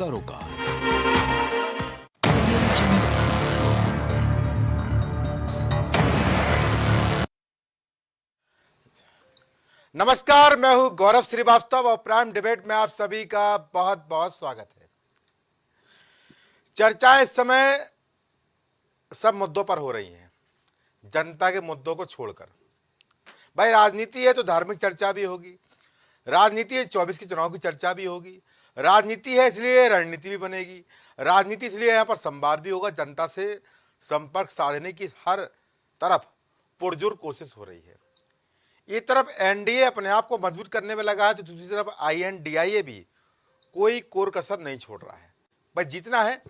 सरोकार। नमस्कार, मैं हूं गौरव श्रीवास्तव और प्राइम डिबेट में आप सभी का बहुत बहुत स्वागत है। चर्चाएं इस समय सब मुद्दों पर हो रही हैं, जनता के मुद्दों को छोड़कर। भाई राजनीति है तो धार्मिक चर्चा भी होगी, राजनीति है 24 के चुनाव की चर्चा भी होगी, राजनीति है इसलिए रणनीति भी बनेगी, राजनीति इसलिए यहाँ पर संवाद भी होगा। जनता से संपर्क साधने की हर तरफ पुरजोर कोशिश हो रही है। एक तरफ एनडीए अपने आप को मजबूत करने में लगा है तो दूसरी तरफ आईएनडीआईए भी कोई कोर कसर नहीं छोड़ रहा है। भाई जीतना है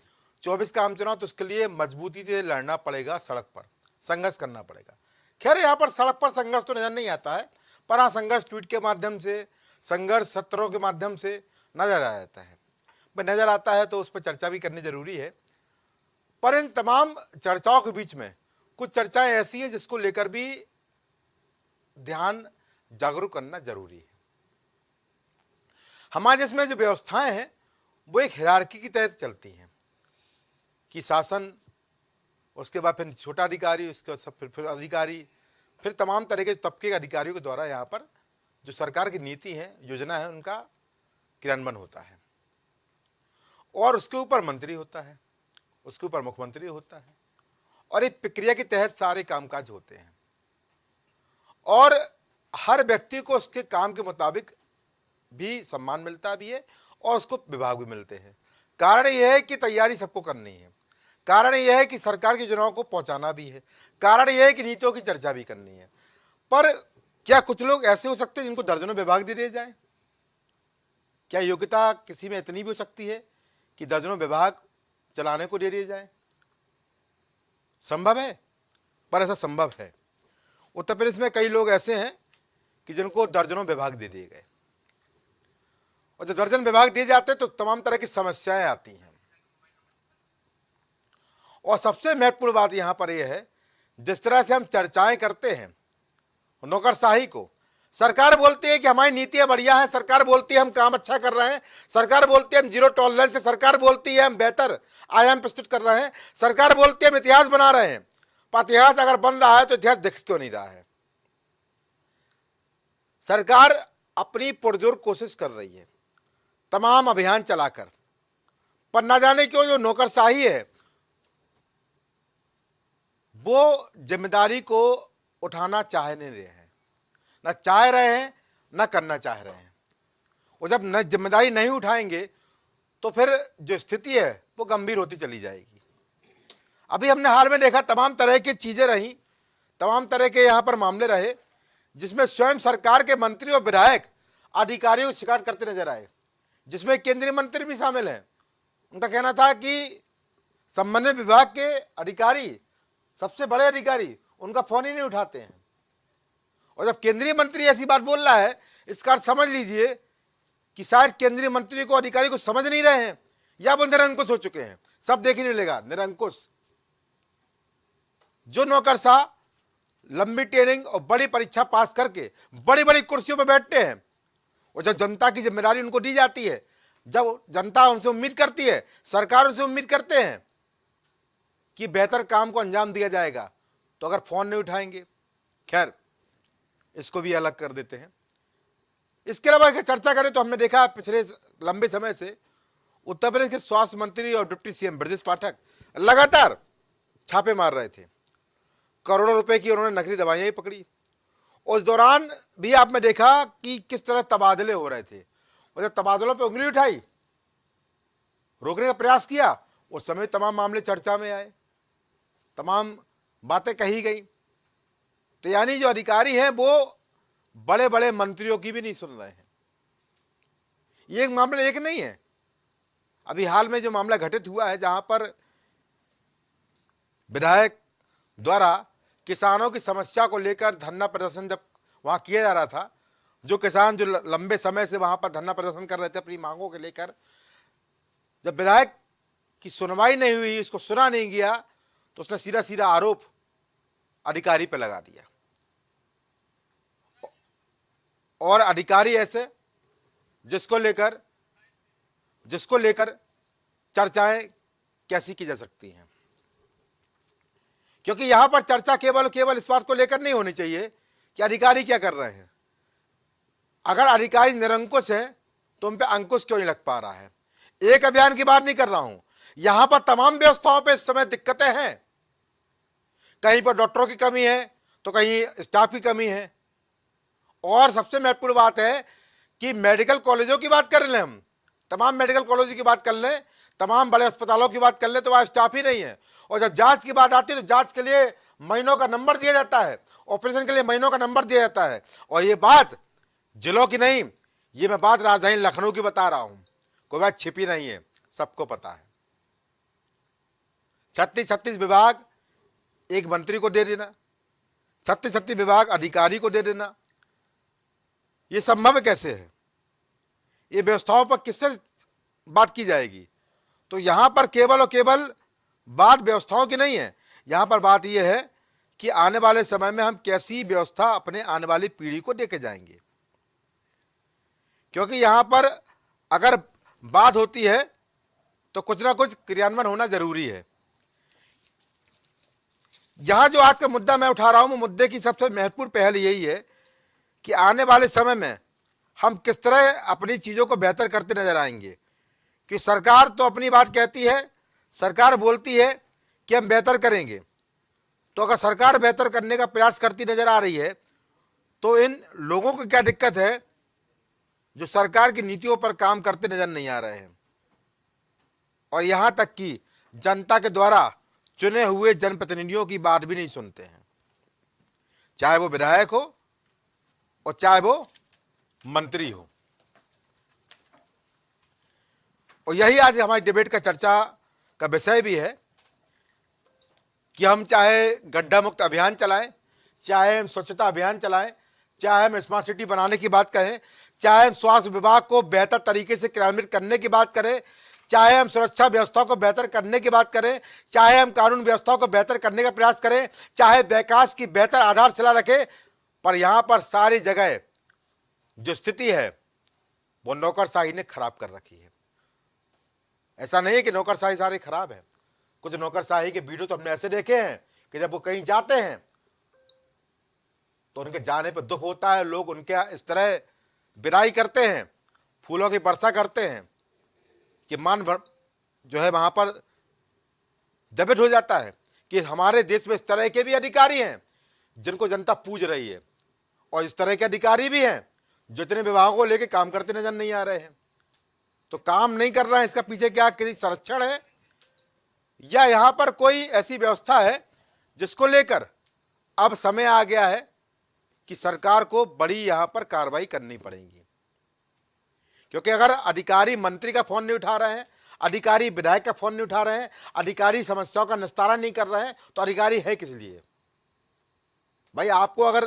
24 का आम चुनाव तो उसके लिए मजबूती से लड़ना पड़ेगा, सड़क पर संघर्ष करना पड़ेगा। खैर यहाँ पर सड़क पर संघर्ष तो नजर नहीं आता है, पर हाँ संघर्ष ट्वीट के माध्यम से, संघर्ष सत्रों के माध्यम से नजर आ जाता है। भाई नजर आता है तो उस पर चर्चा भी करनी जरूरी है। पर इन तमाम चर्चाओं के बीच में कुछ चर्चाएं ऐसी हैं जिसको लेकर भी ध्यान जागरूक करना जरूरी है। हमारे देश में जो व्यवस्थाएं हैं वो एक हिरार्की की तहत चलती हैं कि शासन, उसके बाद फिर छोटा अधिकारी, उसके बाद फिर अधिकारी, फिर तमाम तरह के तबके के अधिकारियों के द्वारा यहाँ पर जो सरकार की नीति है, योजना है, उनका क्रियान्वयन होता है और उसके ऊपर मंत्री होता है, उसके ऊपर मुख्यमंत्री होता है और एक प्रक्रिया के तहत सारे कामकाज होते हैं और हर व्यक्ति को उसके काम के मुताबिक भी सम्मान मिलता भी है और उसको विभाग भी मिलते हैं। कारण यह है कि तैयारी सबको करनी है, कारण यह है कि सरकार की योजनाओं को पहुंचाना भी है, कारण यह है कि नीतियों की चर्चा भी करनी है। पर क्या कुछ लोग ऐसे हो सकते हैं जिनको दर्जनों विभाग दे दिए जाए? क्या योग्यता किसी में इतनी भी हो सकती है कि दर्जनों विभाग चलाने को दे दिए जाए? संभव है, पर ऐसा संभव है। उत्तर प्रदेश में कई लोग ऐसे हैं कि जिनको दर्जनों विभाग दे दिए गए और जब दर्जन विभाग दिए जाते हैं तो तमाम तरह की समस्याएं आती हैं। और सबसे महत्वपूर्ण बात यहां पर यह है, जिस तरह से हम चर्चाएं करते हैं नौकरशाही को, सरकार बोलती है कि हमारी नीतियां बढ़िया हैं, सरकार बोलती है हम काम अच्छा कर रहे हैं, सरकार बोलती है हम जीरो टॉलरेंस है, सरकार बोलती है हम बेहतर आयाम प्रस्तुत कर रहे हैं, सरकार बोलती है हम इतिहास बना रहे हैं। पर इतिहास अगर बन रहा है तो इतिहास दिख क्यों नहीं रहा है? सरकार अपनी पुरजोर कोशिश कर रही है तमाम अभियान चलाकर, पर ना जाने क्यों जो नौकरशाही है वो जिम्मेदारी को उठाना चाह नहीं रहे हैं, ना चाह रहे हैं, ना करना चाह रहे हैं। और जब न जिम्मेदारी नहीं उठाएंगे तो फिर जो स्थिति है वो गंभीर होती चली जाएगी। अभी हमने हाल में देखा तमाम तरह की चीजें रही, तमाम तरह के यहाँ पर मामले रहे जिसमें स्वयं सरकार के मंत्री और विधायक अधिकारियों को शिकायत करते नजर आए, जिसमें केंद्रीय मंत्री भी शामिल हैं। उनका कहना था कि संबंधित विभाग के अधिकारी, सबसे बड़े अधिकारी, उनका फोन ही नहीं उठाते हैं। और जब केंद्रीय मंत्री ऐसी बात बोल रहा है, इसका अर्थ समझ लीजिए कि शायद केंद्रीय मंत्री को, अधिकारी को समझ नहीं रहे हैं या वो निरंकुश हो चुके हैं। सब देखने मिलेगा, निरंकुश। जो नौकरशाह लंबी ट्रेनिंग और बड़ी परीक्षा पास करके बड़ी बड़ी कुर्सियों पर बैठते हैं और जब जनता की जिम्मेदारी उनको दी जाती है, जब जनता उनसे उम्मीद करती है, सरकार उनसे उम्मीद करते हैं कि बेहतर काम को अंजाम दिया जाएगा, तो अगर फोन नहीं उठाएंगे, खैर इसको भी अलग कर देते हैं। इसके अलावा अगर चर्चा करें तो हमने देखा पिछले लंबे समय से उत्तर प्रदेश के स्वास्थ्य मंत्री और डिप्टी सीएम ब्रजेश पाठक लगातार छापे मार रहे थे। करोड़ों रुपए की उन्होंने नकली दवाइयां ही पकड़ी। उस दौरान भी आपने देखा कि किस तरह तबादले हो रहे थे और जब तबादलों पे उंगली उठाई, रोकने का प्रयास किया, उस समय तमाम मामले चर्चा में आए, तमाम बातें कही गई। तो यानी जो अधिकारी हैं वो बड़े बड़े मंत्रियों की भी नहीं सुन रहे हैं। ये एक मामला एक नहीं है, अभी हाल में जो मामला घटित हुआ है जहां पर विधायक द्वारा किसानों की समस्या को लेकर धरना प्रदर्शन जब वहां किया जा रहा था, जो किसान जो लंबे समय से वहां पर धरना प्रदर्शन कर रहे थे अपनी मांगों को लेकर, जब विधायक की सुनवाई नहीं हुई, इसको सुना नहीं गया, तो उसने सीधा सीधा आरोप अधिकारी पर लगा दिया। और अधिकारी ऐसे जिसको लेकर चर्चाएं कैसी की जा सकती हैं, क्योंकि यहां पर चर्चा केवल इस बात को लेकर नहीं होनी चाहिए कि अधिकारी क्या कर रहे हैं। अगर अधिकारी निरंकुश है तो उन पे अंकुश क्यों नहीं लग पा रहा है। एक अभियान की बात नहीं कर रहा हूं, यहां पर तमाम व्यवस्थाओं पे इस समय दिक्कतें हैं। कहीं पर डॉक्टरों की कमी है तो कहीं स्टाफ की कमी है। और सबसे महत्वपूर्ण बात है कि मेडिकल कॉलेजों की बात कर लें, हम तमाम मेडिकल कॉलेजों की बात कर लें, तमाम बड़े अस्पतालों की बात कर लें, तो वहाँ स्टाफ ही नहीं है। और जब जांच की बात आती है तो जांच के लिए महीनों का नंबर दिया जाता है, ऑपरेशन के लिए महीनों का नंबर दिया जाता है। और ये बात जिलों की नहीं, ये मैं बात राजधानी लखनऊ की बता रहा हूं, कोई बात छिपी नहीं है, सबको पता है। 36 विभाग एक मंत्री को दे देना, 36 विभाग अधिकारी को दे देना, ये संभव कैसे है? ये व्यवस्थाओं पर किससे बात की जाएगी? तो यहां पर केवल और केवल बात व्यवस्थाओं की नहीं है, यहां पर बात यह है कि आने वाले समय में हम कैसी व्यवस्था अपने आने वाली पीढ़ी को देके जाएंगे। क्योंकि यहां पर अगर बात होती है तो कुछ ना कुछ क्रियान्वयन होना जरूरी है। यहां जो आज का मुद्दा मैं उठा रहा हूं, वो मुद्दे की सबसे महत्वपूर्ण पहल यही है कि आने वाले समय में हम किस तरह अपनी चीज़ों को बेहतर करते नजर आएंगे। कि सरकार तो अपनी बात कहती है, सरकार बोलती है कि हम बेहतर करेंगे, तो अगर सरकार बेहतर करने का प्रयास करती नजर आ रही है तो इन लोगों को क्या दिक्कत है जो सरकार की नीतियों पर काम करते नजर नहीं आ रहे हैं। और यहां तक कि जनता के द्वारा चुने हुए जनप्रतिनिधियों की बात भी नहीं सुनते हैं, चाहे वो विधायक हो और चाहे वो मंत्री हो। और यही आज हमारी डिबेट का चर्चा का विषय भी है कि हम चाहे गड्ढा मुक्त अभियान चलाएं, चाहे हम स्वच्छता अभियान चलाएं, चाहे हम स्मार्ट सिटी बनाने की बात कहें, चाहे हम स्वास्थ्य विभाग को बेहतर तरीके से क्रियान्वित करने की बात करें, चाहे हम सुरक्षा व्यवस्था को बेहतर करने की बात करें, चाहे हम कानून व्यवस्था को बेहतर करने का प्रयास करें, चाहे विकास की बेहतर आधारशिला रखें, पर यहां पर सारी जगह जो स्थिति है वो नौकरशाही ने खराब कर रखी है। ऐसा नहीं है कि नौकरशाही सारी खराब है, कुछ नौकरशाही के वीडियो तो हमने ऐसे देखे हैं कि जब वो कहीं जाते हैं तो उनके जाने पर दुख होता है, लोग उनके इस तरह विदाई करते हैं, फूलों की वर्षा करते हैं कि मन भर जो है वहां पर दबित हो जाता है कि हमारे देश में इस तरह के भी अधिकारी हैं जिनको जनता पूज रही है, और इस तरह के अधिकारी भी हैं जो इतने विभागों को लेकर काम करते नजर नहीं आ रहे हैं। तो काम नहीं कर रहे हैं, इसका पीछे क्या किसी संरक्षण है या यहां पर कोई ऐसी व्यवस्था है जिसको लेकर अब समय आ गया है कि सरकार को बड़ी यहां पर कार्रवाई करनी पड़ेगी। क्योंकि अगर अधिकारी मंत्री का फोन नहीं उठा रहे हैं, अधिकारी विधायक का फोन नहीं उठा रहे हैं, अधिकारी समस्याओं का निस्तारण नहीं कर रहे हैं, तो अधिकारी है किस लिए? भाई आपको अगर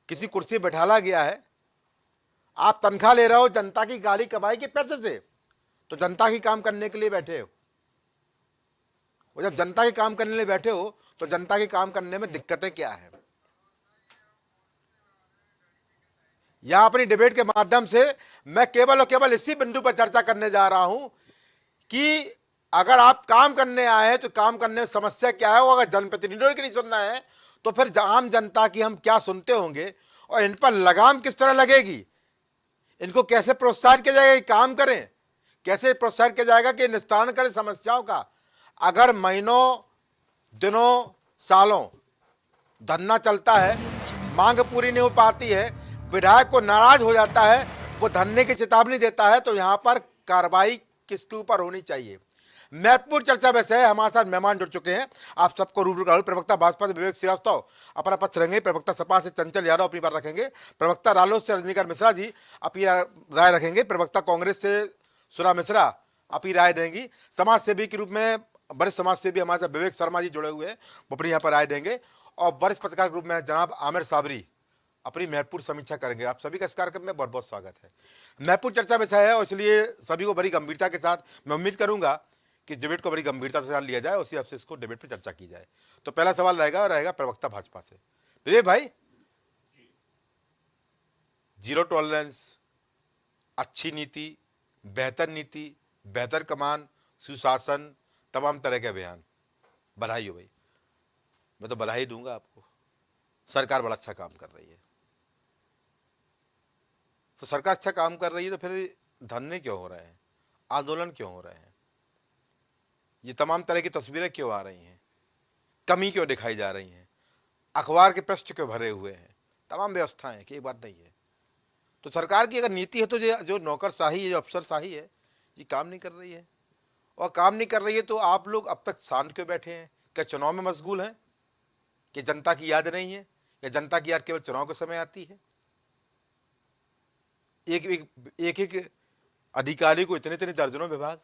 किसी कुर्सी बैठाला गया है, आप तनख्वाह ले रहे हो जनता की गाड़ी कमाई के पैसे से, तो जनता की काम करने के लिए बैठे हो। और जब जनता के काम करने के लिए बैठे हो तो जनता के काम करने में दिक्कतें क्या है? यहां अपनी डिबेट के माध्यम से मैं केवल और केवल इसी बिंदु पर चर्चा करने जा रहा हूं कि अगर आप काम करने आए हैं तो काम करने में समस्या क्या है, वो अगर जनप्रतिनिधियों की नहीं सुनना है तो फिर आम जनता की हम क्या सुनते होंगे, और इन पर लगाम किस तरह लगेगी, इनको कैसे प्रोत्साहित किया जाएगा कि काम करें, कैसे प्रोत्साहित किया जाएगा कि निस्तारण करें समस्याओं का। अगर महीनों दिनों सालों धरना चलता है, मांग पूरी नहीं हो पाती है, विधायक को नाराज हो जाता है, वो धरने की चेतावनी देता है, तो यहां पर कार्रवाई किसके ऊपर होनी चाहिए? महत्वपूर्ण चर्चा वैसे है। हमारे साथ मेहमान जुड़ चुके हैं, आप सबको रूबरू कराऊं। प्रवक्ता भाजपा से विवेक श्रीवास्तव अपना पक्ष रखेंगे, प्रवक्ता सपा से चंचल यादव अपनी बात रखेंगे, प्रवक्ता रालोद से रजनीकांत मिश्रा जी अपनी राय रखेंगे, प्रवक्ता कांग्रेस से सुरा मिश्रा अपनी राय देंगी, समाज सेवी के रूप में बड़े समाज सेवी हमारे साथ विवेक शर्मा जी जुड़े हुए हैं, वो अपनी यहाँ पर राय देंगे, और वरिष्ठ पत्रकार के रूप में जनाब आमिर साबरी अपनी महत्वपूर्ण समीक्षा करेंगे। आप सभी का इस कार्यक्रम में बहुत बहुत स्वागत है। महत्वपूर्ण चर्चा विषय है और इसलिए सभी को बड़ी गंभीरता के साथ मैं उम्मीद करूंगा कि डिबेट को बड़ी गंभीरता से लिया जाए, उसी हिसाब से इसको डिबेट पर चर्चा की जाए। तो पहला सवाल रहेगा प्रवक्ता भाजपा से विवेक भाई, जीरो टॉलरेंस, अच्छी नीति, बेहतर कमान सुशासन, तमाम तरह के अभियान। बधाई हो भाई, मैं तो बधाई दूंगा आपको। सरकार बड़ा अच्छा काम कर रही है। तो सरकार अच्छा काम कर रही है तो फिर धरने क्यों हो रहे हैं, आंदोलन क्यों हो रहे हैं, ये तमाम तरह की तस्वीरें क्यों आ रही हैं, कमी क्यों दिखाई जा रही हैं, अखबार के पृष्ठ क्यों भरे हुए हैं, तमाम व्यवस्थाएं कि एक बात नहीं है। तो सरकार की अगर नीति है तो जो नौकरशाही है, जो अफसरशाही है, ये काम नहीं कर रही है। और काम नहीं कर रही है तो आप लोग अब तक शांत क्यों बैठे हैं? क्या चुनाव में मशगूल हैं? कि जनता की याद नहीं है, या जनता की याद केवल चुनाव के समय आती है? एक अधिकारी को इतने इतने दर्जनों विभाग,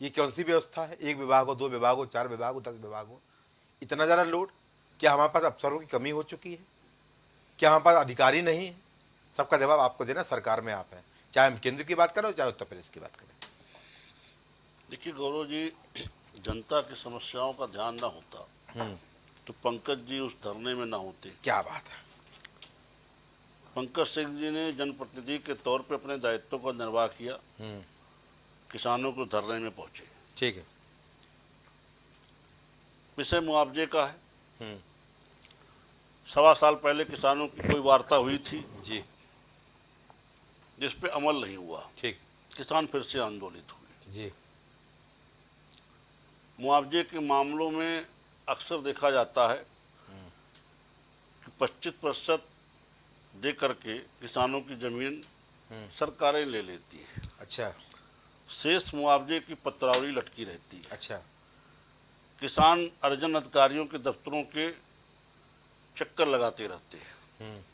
ये कौन सी व्यवस्था है? एक विभाग हो, दो विभाग हो, चार विभाग हो, 10 विभाग हो, इतना ज़्यादा लोड? क्या हमारे पास अफसरों की कमी हो चुकी है? क्या हमारे पास अधिकारी नहीं है? सबका जवाब आपको देना, सरकार में आप हैं, चाहे हम केंद्र की बात करें चाहे उत्तर प्रदेश की बात करें। देखिए गौरव जी, जनता की समस्याओं का ध्यान ना होता तो पंकज जी उस धरने में ना होते। क्या बात है। पंकज सिंह जी ने जनप्रतिनिधि के तौर पे अपने दायित्व का निर्वाह किया, किसानों को धरने में पहुंचे। ठीक है। विषय मुआवजे का है। 1.25 साल पहले किसानों की कोई वार्ता हुई थी जी, जिस पे अमल नहीं हुआ। ठीक। किसान फिर से आंदोलित हुए। जी। मुआवजे के मामलों में अक्सर देखा जाता है कि 25% दे करके किसानों की जमीन सरकारें ले लेती हैं। अच्छा। शेष मुआवजे की पत्रावली लटकी रहती है। अच्छा। किसान अर्जन अधिकारियों के दफ्तरों के चक्कर लगाते रहते हैं।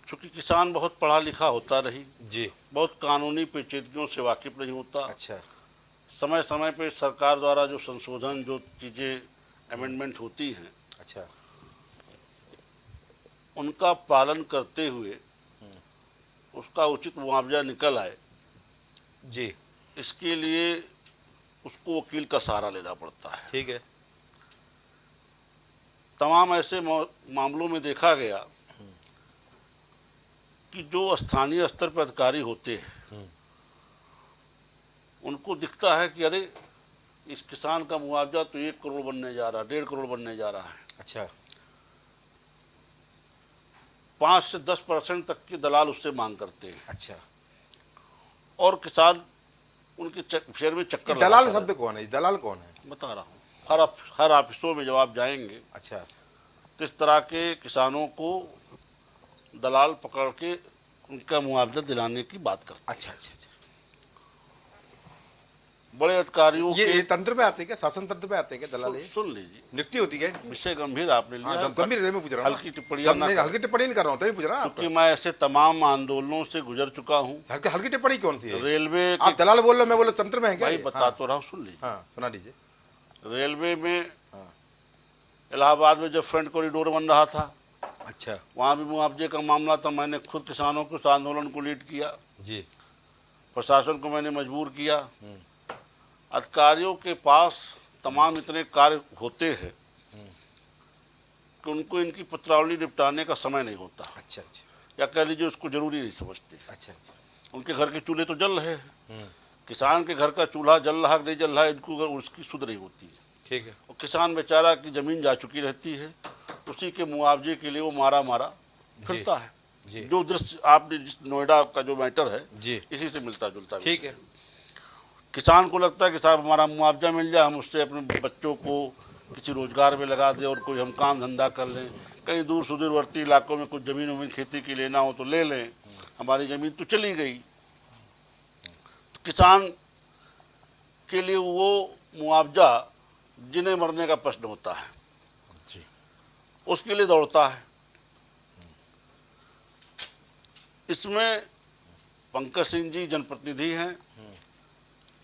चूँकि किसान बहुत पढ़ा लिखा होता नहीं जी, बहुत कानूनी पेचीदगियों से वाकिफ नहीं होता। अच्छा। समय समय पे सरकार द्वारा जो संशोधन, जो चीज़ें अमेंडमेंट होती हैं, अच्छा, उनका पालन करते हुए उसका उचित मुआवजा निकल आए, जी, इसके लिए उसको वकील का सहारा लेना पड़ता है। ठीक है। तमाम ऐसे मामलों में देखा गया कि जो स्थानीय स्तर पर अधिकारी होते हैं उनको दिखता है कि अरे इस किसान का मुआवजा तो 1 करोड़ बनने जा रहा है, 1.5 करोड़ बनने जा रहा है। अच्छा। 5 से 10% तक की दलाल उससे मांग करते हैं। अच्छा। और किसान उनके शेयर में चक्कर दलाल शब्द कौन है? दलाल कौन है? बता रहा हूँ। हर ऑफिसों में जब आप जाएंगे, अच्छा, तो इस तरह के किसानों को दलाल पकड़ के उनका मुआवजा दिलाने की बात करते हैं। अच्छा, अच्छा, अच्छा। बड़े अधिकारियों ये तंत्र में आते हैं क्या? शासन तंत्र में आते हैं क्या दलाल? सुन लीजिए, नियुक्ति होती है। विषय गंभीर आपने लिया। गंभीर में पूछ रहा हूँ, हल्की टिप्पणियां ना, हल्की टिप्पणी नहीं कर रहा हूँ, तो पूछ रहा हूँ क्योंकि मैं ऐसे तमाम आंदोलनों से गुजर चुका हूँ। हल्की टिप्पणी कौन सी है? रेलवे आप दलाल बोल रहे हो, मैं बोलो तंत्र में है क्या? भाई बता तो रहा हूँ, सुन लीजिए। हाँ, सुना दीजिए। रेलवे में इलाहाबाद में जब फ्रंट कॉरिडोर बन रहा था, अच्छा, वहाँ भी मुआवजे का मामला था। मैंने खुद किसानों के उस आंदोलन को लीड किया। जी। प्रशासन को मैंने मजबूर किया। अधिकारियों के पास तमाम इतने कार्य होते हैं कि उनको इनकी पत्रावली निपटाने का समय नहीं होता। अच्छा, अच्छा, या कह लीजिए उसको जरूरी नहीं समझते। अच्छा, अच्छा। उनके घर के चूल्हे तो जल रहे हैं, किसान के घर का चूल्हा जल रहा नहीं जल रहा है, इनको उसकी सुध नहीं होती है। ठीक है। और किसान बेचारा की ज़मीन जा चुकी रहती है, उसी के मुआवजे के लिए वो मारा फिरता है। जी। जो दृश्य आपने जिस नोएडा का जो मैटर है, जी, इसी से मिलता जुलता। ठीक है। किसान को लगता है कि साहब हमारा मुआवजा मिल जाए, हम उससे अपने बच्चों को किसी रोजगार में लगा दें और कोई हम काम धंधा कर लें, कहीं दूर सुदूरवर्ती इलाकों में कुछ ज़मीन वमीन खेती की लेना हो तो ले लें, हमारी ज़मीन तो चली गई। तो किसान के लिए वो मुआवजा जिन्हें मरने का प्रश्न होता है, उसके लिए दौड़ता है। इसमें पंकज सिंह जी जनप्रतिनिधि हैं।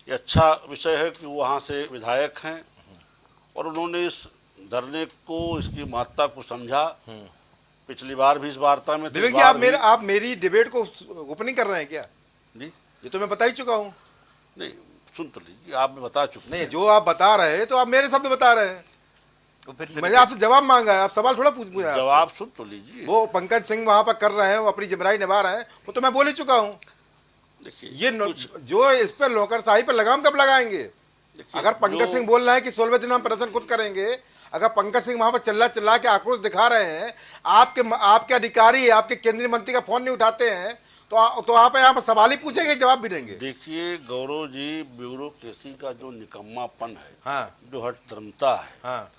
ये अच्छा विषय है कि वो वहाँ से विधायक हैं और उन्होंने इस धरने को, इसकी महत्ता को समझा। पिछली बार भी इस वार्ता में थे। आप मेरी डिबेट को ओपनिंग कर रहे हैं क्या? जी, ये तो मैं बता ही चुका हूँ। नहीं सुन तो लीजिए, आप बता चुके नहीं, जो आप बता रहे हैं तो आप मेरे शब्द बता रहे हैं, तो फिर मैंने आपसे जवाब मांगा है, आप सवाल थोड़ा पूछ पूछा। जवाब सुन तो लीजिए। वो पंकज सिंह वहाँ पर कर रहे हैं, वो अपनी जिम्मेदारी निभा रहे हैं, वो तो मैं बोल ही चुका हूँ। देखिए जो इस पर नौकरशाही पर लगाम कब लगाएंगे? देखिए, अगर पंकज सिंह बोल रहे हैं कि 16वें दिन हम प्रदर्शन खुद करेंगे, अगर पंकज सिंह वहां पर चिल्ला के आक्रोश दिखा रहे हैं, आपके अधिकारी आपके केंद्रीय मंत्री का फोन नहीं उठाते हैं, तो आप यहाँ पर सवाल ही पूछेंगे, जवाब भी देंगे। देखिए गौरव जी, ब्यूरोक्रेसी का जो निकम्मापन है, हाँ, जो हठधर्मता है, हाँ,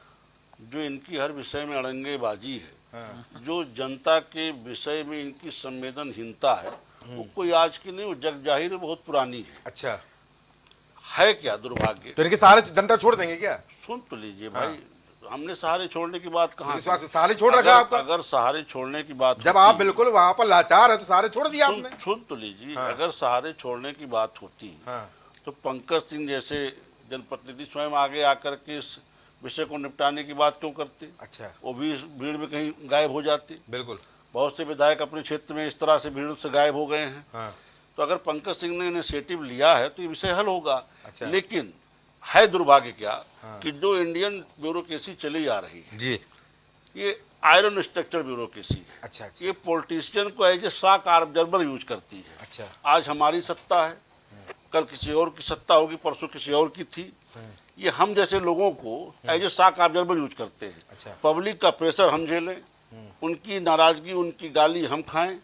जो इनकी हर विषय में अड़ंगेबाजी है, हाँ, जो जनता के विषय में इनकी संवेदनहीनता है, वो कोई आज की नहीं, वो जग जाहिर बहुत पुरानी है। अच्छा, है क्या दुर्भाग्य? तो इनके सहारे जनता छोड़ देंगे क्या? सुन तो लीजिए भाई, हमने सहारे छोड़ने की बात कहाँ की? सहारे छोड़ रखा आपका। अगर सहारे छोड़ने की बात जब आप बिल्कुल वहां पर लाचार है तो सहारे छोड़ दिया आपने। सुन तो लीजिए, हाँ। अगर सहारे छोड़ने की बात होती हाँ, तो पंकज सिंह जैसे जनप्रतिनिधि स्वयं आगे आकर के इस विषय को निपटाने की बात क्यों करते? अच्छा, वो भी इस भीड़ में कहीं गायब हो जाते। बिल्कुल। बहुत से विधायक अपने क्षेत्र में इस तरह से भीड़ से गायब हो गए हैं। हाँ, तो अगर पंकज सिंह ने इनिशिएटिव लिया है तो ये विषय हल होगा। अच्छा। लेकिन है दुर्भाग्य क्या हाँ। कि जो इंडियन ब्यूरोक्रेसी चली आ रही है, जी, ये आयरन स्ट्रक्चर ब्यूरोक्रेसी है। अच्छा, अच्छा, ये पॉलिटिशियन को as a shock observer use करती है। अच्छा, आज हमारी सत्ता है, कल किसी और की सत्ता होगी, परसों किसी और की थी। ये हम जैसे लोगों को as a shock observer use करते हैं। अच्छा, पब्लिक का प्रेशर हम झेलें, उनकी नाराजगी, उनकी गाली हम खाएं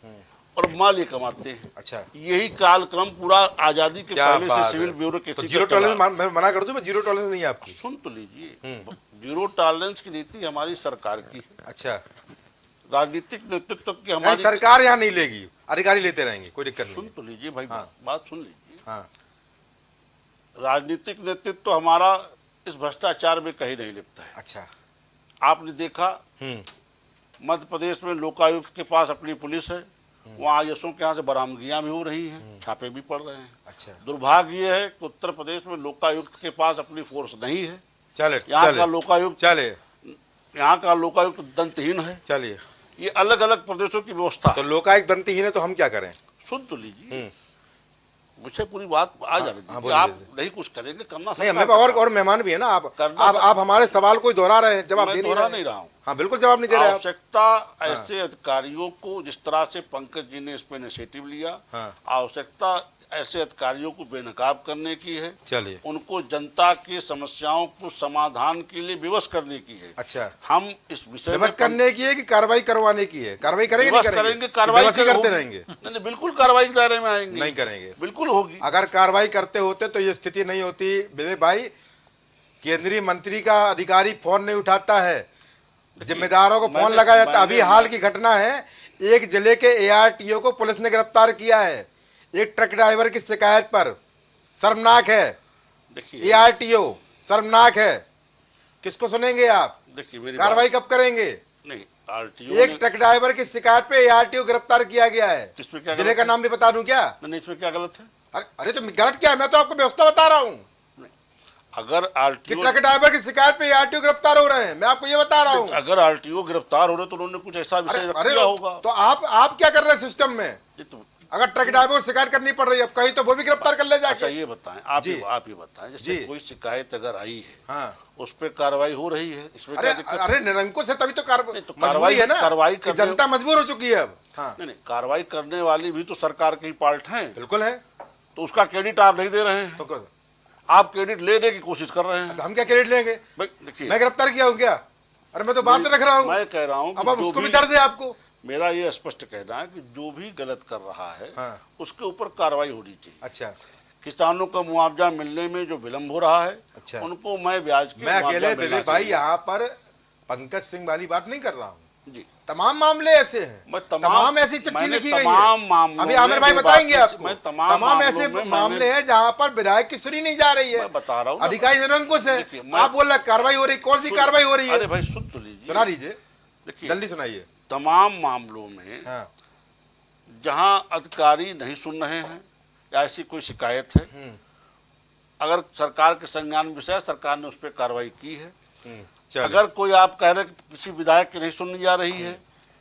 और माल ये कमाते हैं। अच्छा, यही कालक्रम पूरा आज़ादी के क्या पहले से बात सिविल है। ब्यूरोक्रेसी तो जीरो का चला। टॉलरेंस मैं मना कर दूं, मैं जीरो टॉलरेंस नहीं है आपकी। सुन तो लीजिए, जीरो टॉलरेंस की नीति हमारी सरकार की है। अच्छा, राजनीतिक नेतृत्व की नहीं, हमारी सरकार यहाँ नहीं लेगी, अधिकारी लेते रहेंगे, कोई दिक्कत सुन नहीं। तो लीजिए भाई, हाँ। बात सुन लीजिए। हाँ, राजनीतिक नेतृत्व हमारा इस भ्रष्टाचार में कहीं नहीं लिपता है। अच्छा, आपने देखा मध्य प्रदेश में लोकायुक्त के पास अपनी पुलिस है, वहाँ आईएसओ के यहाँ से बरामदगियाँ भी हो रही हैं, छापे भी पड़ रहे हैं। अच्छा, दुर्भाग्य ये है कि उत्तर प्रदेश में लोकायुक्त के पास अपनी फोर्स नहीं है। चले यहाँ का लोकायुक्त दंतहीन है। चलिए, ये अलग अलग प्रदेशों की व्यवस्था तो है। लोकायुक्त दंतहीन है तो हम क्या करें? सुन तो लीजिए, मुझे पूरी बात आ जाने दीजिए। बोलिए, आप बोलिए। नहीं कुछ करेंगे, करना नहीं, सरकार हमें का और मेहमान भी है ना, करना आप हमारे सवाल को दोहरा रहे हैं, जवाब मैं दे दोहरा रहे नहीं हैं। रहा हूँ। हाँ, बिल्कुल जवाब नहीं दे रहे आप। आवश्यकता ऐसे अधिकारियों को, जिस तरह से पंकज जी ने इस पे इनिशिएटिव लिया, हाँ, आवश्यकता ऐसे अधिकारियों को बेनकाब करने की है। चलिए, उनको जनता की समस्याओं को समाधान के लिए विवश करने की है। अच्छा, हम इस विषय में विवश करने की है कि कार्रवाई करवाने की है? कार्रवाई करेंगे, विवश नहीं करेंगे, कार्रवाई विवश ही करते होगी। रहेंगे? नहीं, बिल्कुल कार्रवाई के दायरे में आएंगे। नहीं करेंगे, बिल्कुल होगी। अगर कार्रवाई करते होते तो ये स्थिति नहीं होती। विवेक भाई, केंद्रीय मंत्री का अधिकारी फोन नहीं उठाता है, जिम्मेदारों को फोन लगाया जाता। अभी हाल की घटना है, एक जिले के एआरटीओ को पुलिस ने गिरफ्तार किया है एक ट्रक ड्राइवर की शिकायत पर। शर्मनाक है, देखिए एआरटीओ शर्मनाक है। किसको सुनेंगे आप? देखिए मेरी कार्रवाई कब करेंगे? नहीं, आरटीओ एक ट्रक ड्राइवर की शिकायत पे एआरटीओ गिरफ्तार किया गया है। इसमें क्या जिले का नाम भी बता दूं क्या? नहीं, इसमें क्या गलत है? अरे तो गलत क्या है? मैं तो आपको व्यवस्था बता रहा हूँ अगर कि आरटीओ ट्रक ड्राइवर की शिकायत पे आरटीओ गिरफ्तार हो रहे हैं। मैं आपको ये बता रहा हूँ। अगर आरटीओ गिरफ्तार हो रहे तो उन्होंने कुछ ऐसा विषय रख अरे दिया होगा। तो आप क्या कर रहे हैं सिस्टम में? ये तो अगर ट्रक ड्राइवर को शिकायत करनी पड़ रही है, अब कहीं तो वो भी गिरफ्तार कर ले अच्छा, जाके। ये बताएं, आप जी। ही बताएं, जैसे जी। कोई शिकायत अगर आई है, हाँ, उस पे कार्रवाई हो रही है, इसमें अरे क्या दिक्कत है? अरे निरंकुश है तभी तो नहीं, तो मजबूरी है ना, कार्रवाई कि करने- जनता मजबूर हो चुकी है अब। हाँ, नहीं, कार्रवाई करने वाली भी तो सरकार के ही पार्ट हैं, बिल्कुल है। तो उसका क्रेडिट आप नहीं दे रहे हैं। तो आप क्रेडिट लेने की कोशिश कर रहे हैं। हम क्या क्रेडिट लेंगे? भाई देखिए, मैं गिरफ्तार किया हूँ क्या? अरे मैं तो बात रख रहा हूँ। मैं कह रहा हूँ कि अब आप जो उसको भी दर्द है आपको। मेरा ये स्पष्ट कहना है कि जो भी गलत कर रहा है, हाँ, उसके ऊपर कार्रवाई होनी चाहिए। अच्छा, किसानों का मुआवजा मिलने में जो विलम्ब हो रहा है, अच्छा, उनको मैं ब्याज के मैं मुआवजा अकेले मिलना विवेक भाई चाहिए। यहाँ पर पंकज सिंह वाली बात नहीं कर रहा हूँ। जी, तमाम मामले ऐसे हैं, मैं तमाम ऐसी चिट्ठी मैंने लिखी गई तमाम है। मामलों अभी आमिर में भाई जो बताएंगे बात- आपको। मैं तमाम ऐसे मामलों में मामले मैंने- हैं जहाँ पर विधायक की सुनी नहीं जा रही है। मैं बता रहा हूँ ना। अधिकारी निरंकुश है। देखिए, मैं- आप बोल रहे कार्रवाई हो रही, कौन सी कार्रवाई हो रही है? अरे भाई सुन तो लीजिए, सुना लीजिए, देखिए जल्दी सुनाइए। तमाम मामलों में हाँ, जहां अधिकारी नहीं सुन रहे हैं या ऐसी कोई शिकायत है, अगर सरकार के संज्ञान विषय, सरकार ने उस पर कार्रवाई की है। चलिए, अगर कोई आप कह रहे हैं कि किसी विधायक की नहीं सुननी जा रही है, या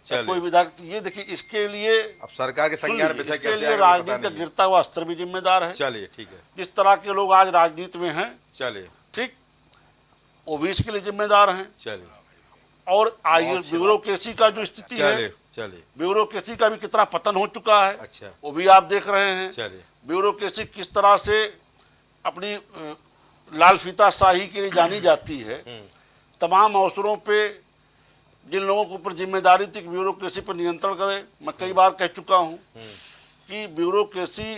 चलिए। कोई विधायक, ये देखिए इसके लिए अब सरकार के सुन संज्ञान लीजिए, विषय इसके कैसे लिए आएगा, मुझे राजनीति पता का नहीं है। गिरता हुआ स्तर भी जिम्मेदार है। चलिए, ठीक है, जिस तरह के लोग आज राजनीति में हैं, चलिए, ठीक, वो भी इसके लिए जिम्मेदार हैं। चलिए, और ब्यूरोक्रेसी का जो स्थिति है, चलिए, चलिए, ब्यूरोक्रेसी का भी कितना पतन हो चुका है, अच्छा, वो भी आप देख रहे हैं। चलिए, ब्यूरोक्रेसी किस तरह से अपनी लाल फीताशाही के लिए जानी जाती है, तमाम अवसरों पे जिन लोगों के ऊपर जिम्मेदारी थी कि ब्यूरोक्रेसी पर नियंत्रण करे, मैं कई बार कह चुका हूँ कि ब्यूरोक्रेसी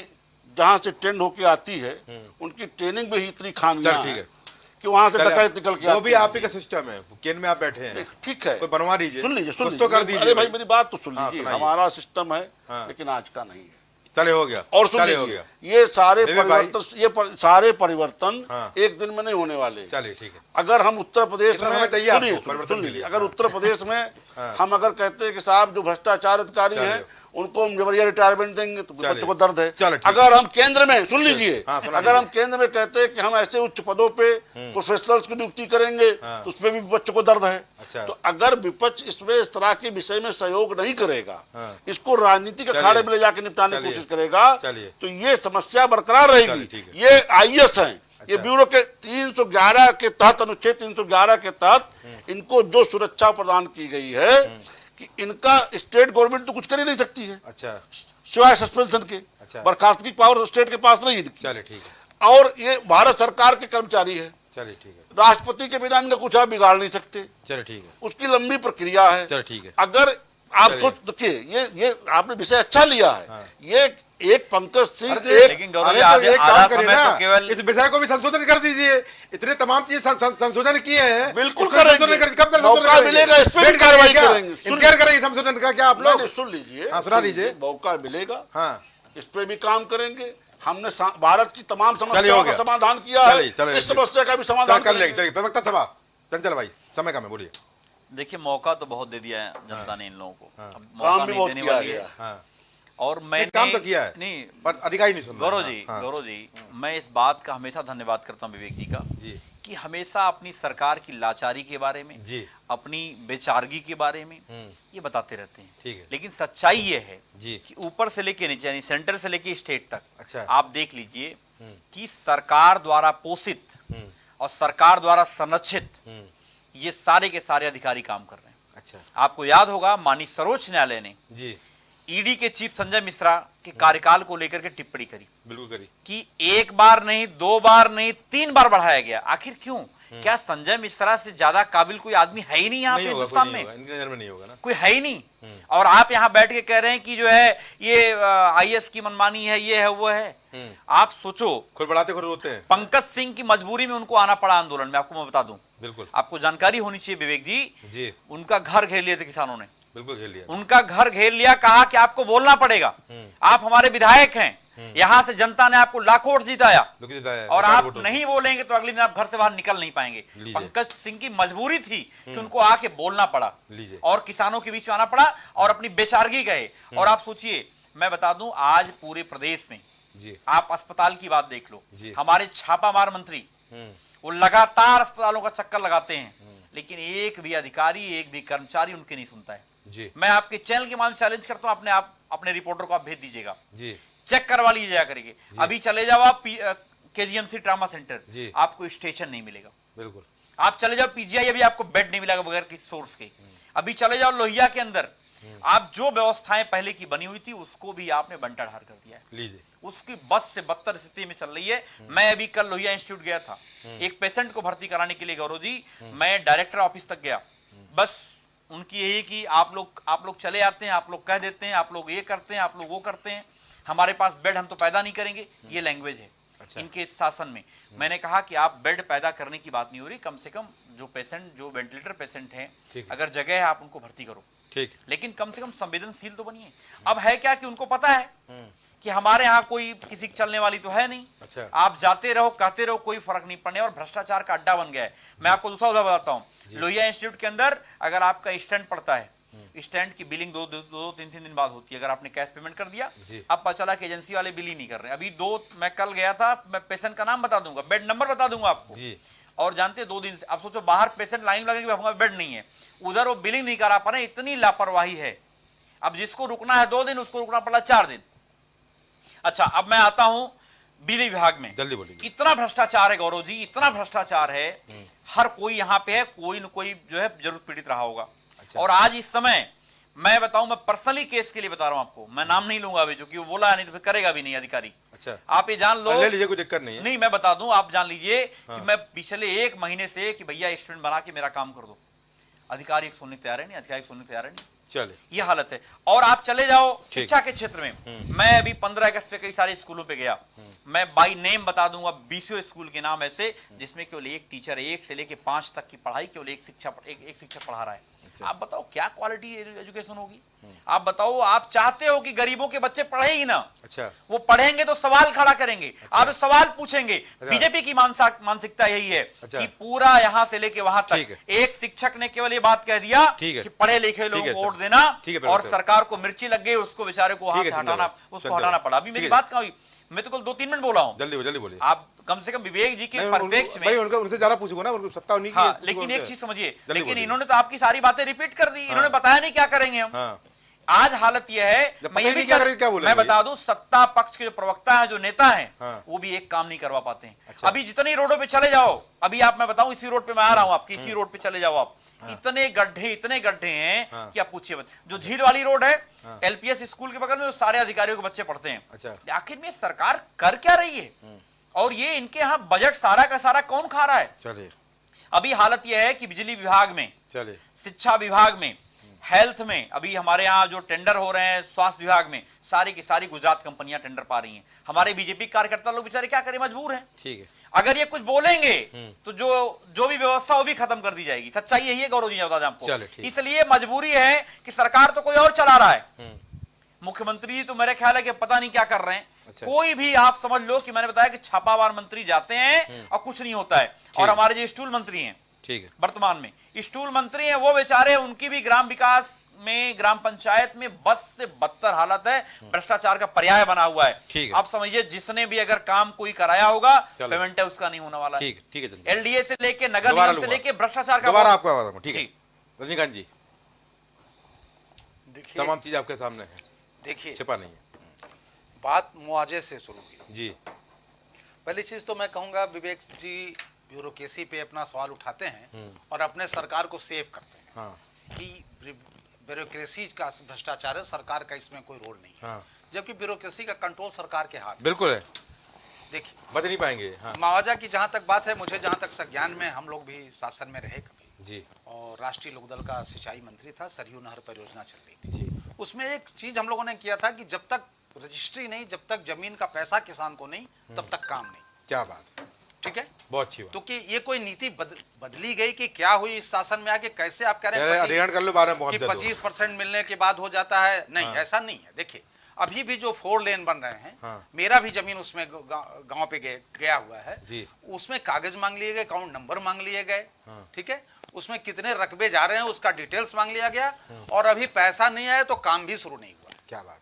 जहाँ से ट्रेंड होके आती है उनकी ट्रेनिंग में ही इतनी खामियां ठीक हैं है कि वहाँ से डकैत निकल के वो भी आते आप ही हैं। का सिस्टम है, केंद्र में आप बैठे हैं, ठीक है, कोई बनवा दीजिए, सुन लीजिए, कुछ तो कर दीजिए। अरे भाई मेरी बात तो सुन हाँ, लीजिए, सुनाइए। हमारा सिस्टम है हाँ। लेकिन आज का नहीं है। चले हो गया, और सुन चले हो लीजिए, गया, ये सारे विवेक भाई। परिवर्तन सारे परिवर्तन हाँ। एक दिन में नहीं होने वाले। चलिए ठीक है। अगर हम उत्तर प्रदेश कितना में समय चाहिए आपको सुनिए, परिवर्तन सुन के लीजिए, लिए? अगर हाँ। उत्तर प्रदेश में हाँ। हम अगर कहते हैं कि साहब जो भ्रष्टाचार अधिकारी चलिए। हैं उनको हम जबरिया रिटायरमेंट देंगे तो चलिए। बच्चों को दर्द है। चलो, ठीक अगर हम केंद्र में सुन लीजिए, हाँ, सुना अगर हम लीजिए। केंद्र में कहते हैं कि हम ऐसे उच्च पदों पे प्रोफेशनल्स की नियुक्ति करेंगे हाँ। तो उसमें भी बच्चों को दर्द है। अच्छा। तो अगर विपक्ष इसमें इस तरह के विषय में सहयोग नहीं करेगा, हाँ। इसको राजनीतिक चलिए। अखाड़े में ले जाकर निपटाने की चलिए। कोशिश करेगा चलिए। तो ये समस्या बरकरार रहेगी। चलिए, ठीक है। ये आईएएस हैं, ये अच्छा। ब्यूरो के 311 के तहत, अनुच्छेद 311 के तहत इनको जो सुरक्षा प्रदान की गई है कि इनका स्टेट गवर्नमेंट तो कुछ कर ही नहीं सकती है अच्छा सिवाय सस्पेंशन के। अच्छा। बर्खास्तगी पावर स्टेट के पास नहीं है। चलिए ठीक है, और ये भारत सरकार के कर्मचारी है, चलिए ठीक है, राष्ट्रपति के बिना इनका कुछ आप बिगाड़ नहीं सकते, चलिए ठीक है, उसकी लंबी प्रक्रिया है। चलिए ठीक है। अगर आप चलिए। सोच देखिए, ये आपने विषय अच्छा लिया है। हाँ। ये एक पंकज सिंह अरे एक लेकिन गौरव अरे जी, तो आधे- एक काम आधा करिए समय ना, तो केवल इस विषय को भी संशोधन कर दीजिए। इतने तमाम चीजें संशोधन किए हैं, बिल्कुल इसको करेंगे। संशोधन कर- कब कर मौका संशोधन करेंगे? मिलेगा, इस पे भी वेट करेंगे कार्रवाई क्या? करेंगे। इनकार करेंगे संशोधन का क्या आप लोग? नहीं, सुन लीजिए, हाँ, सुना सुन लीजिए। मौका मिलेगा, हाँ इस पे भी काम करेंगे। हमने भारत की तमाम चलिए, समस्याओं हो का गया। समाधान किया है, चलिए, इस समस्या का भी समाधान कर लेंगे। करेंगे। चलिए प्रवक्ता सभा चंचल भाई, समय का मैं बोलिए। देखिए, मौका तो बहुत दे दिया है जनता ने इन लोगों को, हाँ। अब मौका काम भी नहीं बहुत देने किया वाली है। गया। हाँ और नहीं, मैंने काम तो किया है नहीं, पर अधिकारी नहीं सुन रहे। गौरव जी, हाँ, गौरव जी, मैं इस बात का हमेशा धन्यवाद करता हूँ विवेक जी का, जी कि हमेशा अपनी सरकार की लाचारी के बारे में, जी अपनी बेचारगी के बारे में ये बताते रहते हैं। ठीक है। लेकिन सच्चाई ये है जी। कि ऊपर से लेके नीचे, यानी सेंटर से लेके स्टेट तक, अच्छा। आप देख लीजिए कि सरकार द्वारा पोषित और सरकार द्वारा संरक्षित ये सारे के सारे अधिकारी काम कर रहे हैं। अच्छा आपको याद होगा, माननीय सर्वोच्च न्यायालय ने जी ईडी के चीफ संजय मिश्रा के कार्यकाल को लेकर के टिप्पणी करी बिल्कुल करी। कि एक बार नहीं, दो बार नहीं, 3 बार बढ़ाया गया। आखिर क्यों? क्या संजय मिश्रा से ज्यादा काबिल कोई आदमी है ही नहीं यहाँ पे नहीं होगा, हिंदुस्तान कोई नहीं में? होगा, इनकी नजर में नहीं होगा ना। कोई है ही नहीं। और आप यहाँ बैठ के कह रहे हैं कि जो है ये आईएएस की मनमानी है, ये है, वो है। आप सोचो, खुद बढ़ाते खुद रोते हैं। पंकज सिंह की मजबूरी में उनको आना पड़ा आंदोलन में। आपको मैं बता दूं, बिल्कुल आपको जानकारी होनी चाहिए विवेक जी, जी उनका घर घेर लिए थे किसानों ने, बिल्कुल खेल लिया। उनका घर घेर लिया, कहा कि आपको बोलना पड़ेगा, आप हमारे विधायक हैं, यहां से जनता ने आपको लाखों वोट जिताया बिल्कुल जिताया है, और रिकॉर्ड आप वोटों से। नहीं बोलेंगे तो अगले दिन आप घर से बाहर निकल नहीं पाएंगे। लीजिए। पंकज सिंह की मजबूरी थी कि उनको आके बोलना पड़ा लीजिए। और किसानों के बीच में आना पड़ा और अपनी बेचारगी गए। और आप सोचिए, मैं बता दूं, आज पूरे प्रदेश में जी आप अस्पताल की बात देख लो, जी। हमारे छापामार मंत्री वो लगातार अस्पतालों का चक्कर लगाते हैं, लेकिन एक भी अधिकारी, एक भी कर्मचारी उनके नहीं सुनता है। जी मैं आपके चैनल के माध्यम से चैलेंज करता हूं, आप अपने रिपोर्टर को आप भेज दीजिएगा, जी चेक करवा लीजिएगा करेंगे। अभी चले जाओ आप केजीएमसी ट्रामा सेंटर, जी। आपको स्टेशन नहीं मिलेगा। बिल्कुल आप चले जाओ पीजीआई, अभी आपको बेड नहीं मिलेगा बगैर किसी सोर्स के। अभी चले जाओ लोहिया के अंदर, आप जो व्यवस्थाएं पहले की बनी हुई थी उसको भी आपने बंटाढार कर दिया है। लीजिए। उसकी बस से बदतर स्थिति में चल रही है। मैं अभी कल लोहिया इंस्टीट्यूट गया था, एक पेशेंट को भर्ती कराने के लिए गौरव जी, मैं डायरेक्टर ऑफिस तक गया। बस उनकी यही कि आप लोग चले आते हैं, आप लोग कह देते हैं, आप लोग ये करते हैं, आप लोग वो करते हैं, हमारे पास बेड हम तो पैदा नहीं करेंगे। ये लैंग्वेज है अच्छा। इनके शासन में। मैंने कहा कि आप बेड पैदा करने की बात नहीं हो रही, कम से कम जो पेशेंट, जो वेंटिलेटर पेशेंट हैं, ठीक है। अगर जगह है आप उनको भर्ती करो, ठीक लेकिन कम से कम संवेदनशील तो बनिए। अब है क्या कि उनको पता है कि हमारे यहाँ कोई किसी की चलने वाली तो है नहीं। अच्छा। आप जाते रहो, कहते रहो, कोई फर्क नहीं पड़ने, और भ्रष्टाचार का अड्डा बन गया है। मैं आपको दूसरा उदाहरण बताता हूँ, लोहिया इंस्टीट्यूट के अंदर अगर आपका स्टैंड पड़ता है, स्टैंड की बिलिंग दो तीन दिन बाद होती है। अगर आपने कैश पेमेंट कर दिया, जी। अब पता चला कि एजेंसी वाले बिल ही नहीं कर रहे। अभी मैं कल गया था, मैं पेशेंट का नाम बता दूंगा, बेड नंबर बता दूंगा आपको, जी। और जानते 2 दिन से, अब सोचो बाहर पेशेंट लाइन लगे कि हमारा बेड नहीं है, उधर वो बिलिंग नहीं करा पा रहे, इतनी लापरवाही है। अब जिसको रुकना है 2 दिन, उसको रुकना पड़ा 4 दिन। अच्छा, अब मैं आता हूं बिजली विभाग में। जल्दी बोलिए। इतना भ्रष्टाचार है गौरव जी, इतना भ्रष्टाचार है, हर कोई यहाँ पे है, कोई न कोई जो है जरूर पीड़ित रहा होगा। अच्छा। और आज इस समय मैं बताऊं, मैं पर्सनली केस के लिए बता रहा हूं आपको, मैं नाम नहीं लूंगा अभी, जो कि वो बोला नहीं तो फिर करेगा भी नहीं अधिकारी। अच्छा, आप ये जान लो, ले लीजिए, कोई दिक्कत नहीं है। नहीं मैं बता दूं, आप जान लीजिए कि मैं पिछले 1 महीने से कि भैया स्टूडेंट बना के मेरा काम कर दो, अधिकारी एक सुनने तैयार है नहीं, अधिकारी सुनने तैयार है नहीं। चले, ये हालत है। और आप चले जाओ शिक्षा के क्षेत्र में, मैं अभी 15 अगस्त पे कई सारे स्कूलों पे गया, मैं बाई नेम बता दूंगा 20 स्कूल के नाम ऐसे जिसमें केवल एक टीचर 1 से लेके 5 तक की पढ़ाई केवल एक शिक्षक पढ़ा रहा है। आप बताओ क्या क्वालिटी एजुकेशन होगी? आप बताओ, आप चाहते हो कि गरीबों के बच्चे पढ़े ही ना। अच्छा, वो पढ़ेंगे तो सवाल खड़ा करेंगे, अच्छा, आप सवाल पूछेंगे। अच्छा, बीजेपी की मानसिकता यही है, अच्छा, कि पूरा यहां से लेके वहां ठीक तक है। एक शिक्षक ने केवल ये बात कह दिया ठीक है, कि पढ़े लिखे ठीक लोगों है, को वोट चलो, देना, ठीक है, और चलो, सरकार को मिर्ची लग गई, उसको बेचारे को वहां ठीक से है, हटाना, चलो, उसको चलो, हटाना पड़ा। अभी मेरी ठीक है। बात कहाँ हुई? मैं तो कल 2-3 मिनट बोला हूं। जल्दी बोलिए। आप कम से कम विवेक जी के नहीं, परफेक्ट भाई में, उनसे ज्यादा पूछूंगा ना, उनको सत्ता उन्हीं की हाँ, है, लेकिन उनको एक उनसे- चीज समझिए, जल्दी लेकिन बोलिए। इन्होंने तो आपकी सारी बातें रिपीट कर दी, इन्होंने बताया नहीं क्या करेंगे हम। हाँ, आज हालत यह है, जब मैं ये पता भी नहीं क्या करेंगे, क्या बोलेंगे मैं बता दूं, सत्ता पक्ष के जो प्रवक्ता हैं, जो नेता हैं, हाँ, वो भी एक काम नहीं करवा पाते हैं। अच्छा, अभी जितनी रोडों पे चले जाओ, अभी आप, मैं बताऊं, इसी रोड पे मैं आ रहा हूं, आपकी इसी रोड पे चले जाओ आप, इतने गड्ढे हैं हाँ, कि आप पूछिए मत। जो झील वाली रोड है, एलपीएस स्कूल के बगल में, वो सारे अधिकारियों के बच्चे पढ़ते हैं। अच्छा, आखिर में सरकार कर क्या रही है? और ये इनके यहाँ बजट सारा का सारा कौन खा रहा है? चलिए, अभी हालत यह है कि बिजली विभाग में, चलिए, शिक्षा विभाग में, हेल्थ में, अभी हमारे यहाँ जो टेंडर हो रहे हैं स्वास्थ्य विभाग में, सारी की सारी गुजरात कंपनियां टेंडर पा रही हैं। हमारे बीजेपी कार्यकर्ता लोग बेचारे क्या करें, मजबूर हैं। ठीक है। अगर ये कुछ बोलेंगे तो जो भी व्यवस्था वो भी खत्म कर दी जाएगी। सच्चाई यही है गौरव जी, बता दें आपको। इसलिए मजबूरी है कि सरकार तो कोई और चला रहा है, मुख्यमंत्री जी तो मेरे ख्याल है कि पता नहीं क्या कर रहे हैं। अच्छा। कोई भी आप समझ लो कि मैंने बताया कि छापामार मंत्री जाते हैं और कुछ नहीं होता है। और हमारे जो स्टूल मंत्री हैं, ठीक है, वर्तमान में स्टूल मंत्री हैं, वो बेचारे, उनकी भी ग्राम विकास में, ग्राम पंचायत में बस से बदतर हालत है, भ्रष्टाचार का पर्याय बना हुआ है। ठीक है। आप समझिए, जिसने भी अगर काम कोई कराया होगा, पेमेंट है उसका नहीं होने वाला है। ठीक है, एलडीए से लेके नगर निगम से लेके भ्रष्टाचार का, दोबारा आपको आवाज दूंगा, ठीक है। जी। रजनीकांत जी, देखिए, तमाम चीज आपके सामने है, देखिए, छिपा नहीं है। बात मुआवजे से शुरू की। जी, पहली चीज तो मैं कहूंगा, विवेक जी ब्यूरोक्रेसी पे अपना सवाल उठाते हैं और अपने सरकार को सेव करते हैं, हाँ, कि ब्यूरोक्रेसी का भ्रष्टाचार है, सरकार का इसमें कोई रोल नहीं है। हाँ, जबकि ब्यूरोक्रेसी का कंट्रोल सरकार के हाथ में। बिल्कुल है, देखिए, बच नहीं पाएंगे। हाँ, मुआवजा की जहाँ तक बात है, मुझे जहाँ तक संज्ञान में, हम लोग भी शासन में रहे कभी, जी, और राष्ट्रीय लोकदल का सिंचाई मंत्री था, सरयू नहर परियोजना चल रही थी जी, उसमें एक चीज हम लोगों ने किया था कि जब तक रजिस्ट्री नहीं, जब तक जमीन का पैसा किसान को नहीं, तब तक काम नहीं। क्या बात, ठीक है, बहुत अच्छी बात। तो कि ये कोई नीति बदली गई कि क्या हुई इस शासन में आके? कैसे आप कह रहे हैं अधिग्रहण कर लो, बाद में बहुत कि जल्द 25% मिलने के बाद हो जाता है? नहीं, हाँ। ऐसा नहीं है। देखिए, अभी भी जो 4 लेन बन रहे हैं, हाँ। मेरा भी जमीन उसमें गांव पे गया हुआ है जी, उसमें कागज मांग लिए गए, अकाउंट नंबर मांग लिए गए, हाँ। ठीक है, उसमें कितने रकबे जा रहे हैं उसका डिटेल्स मांग लिया गया, और अभी पैसा नहीं आया तो काम भी शुरू नहीं हुआ। क्या बात,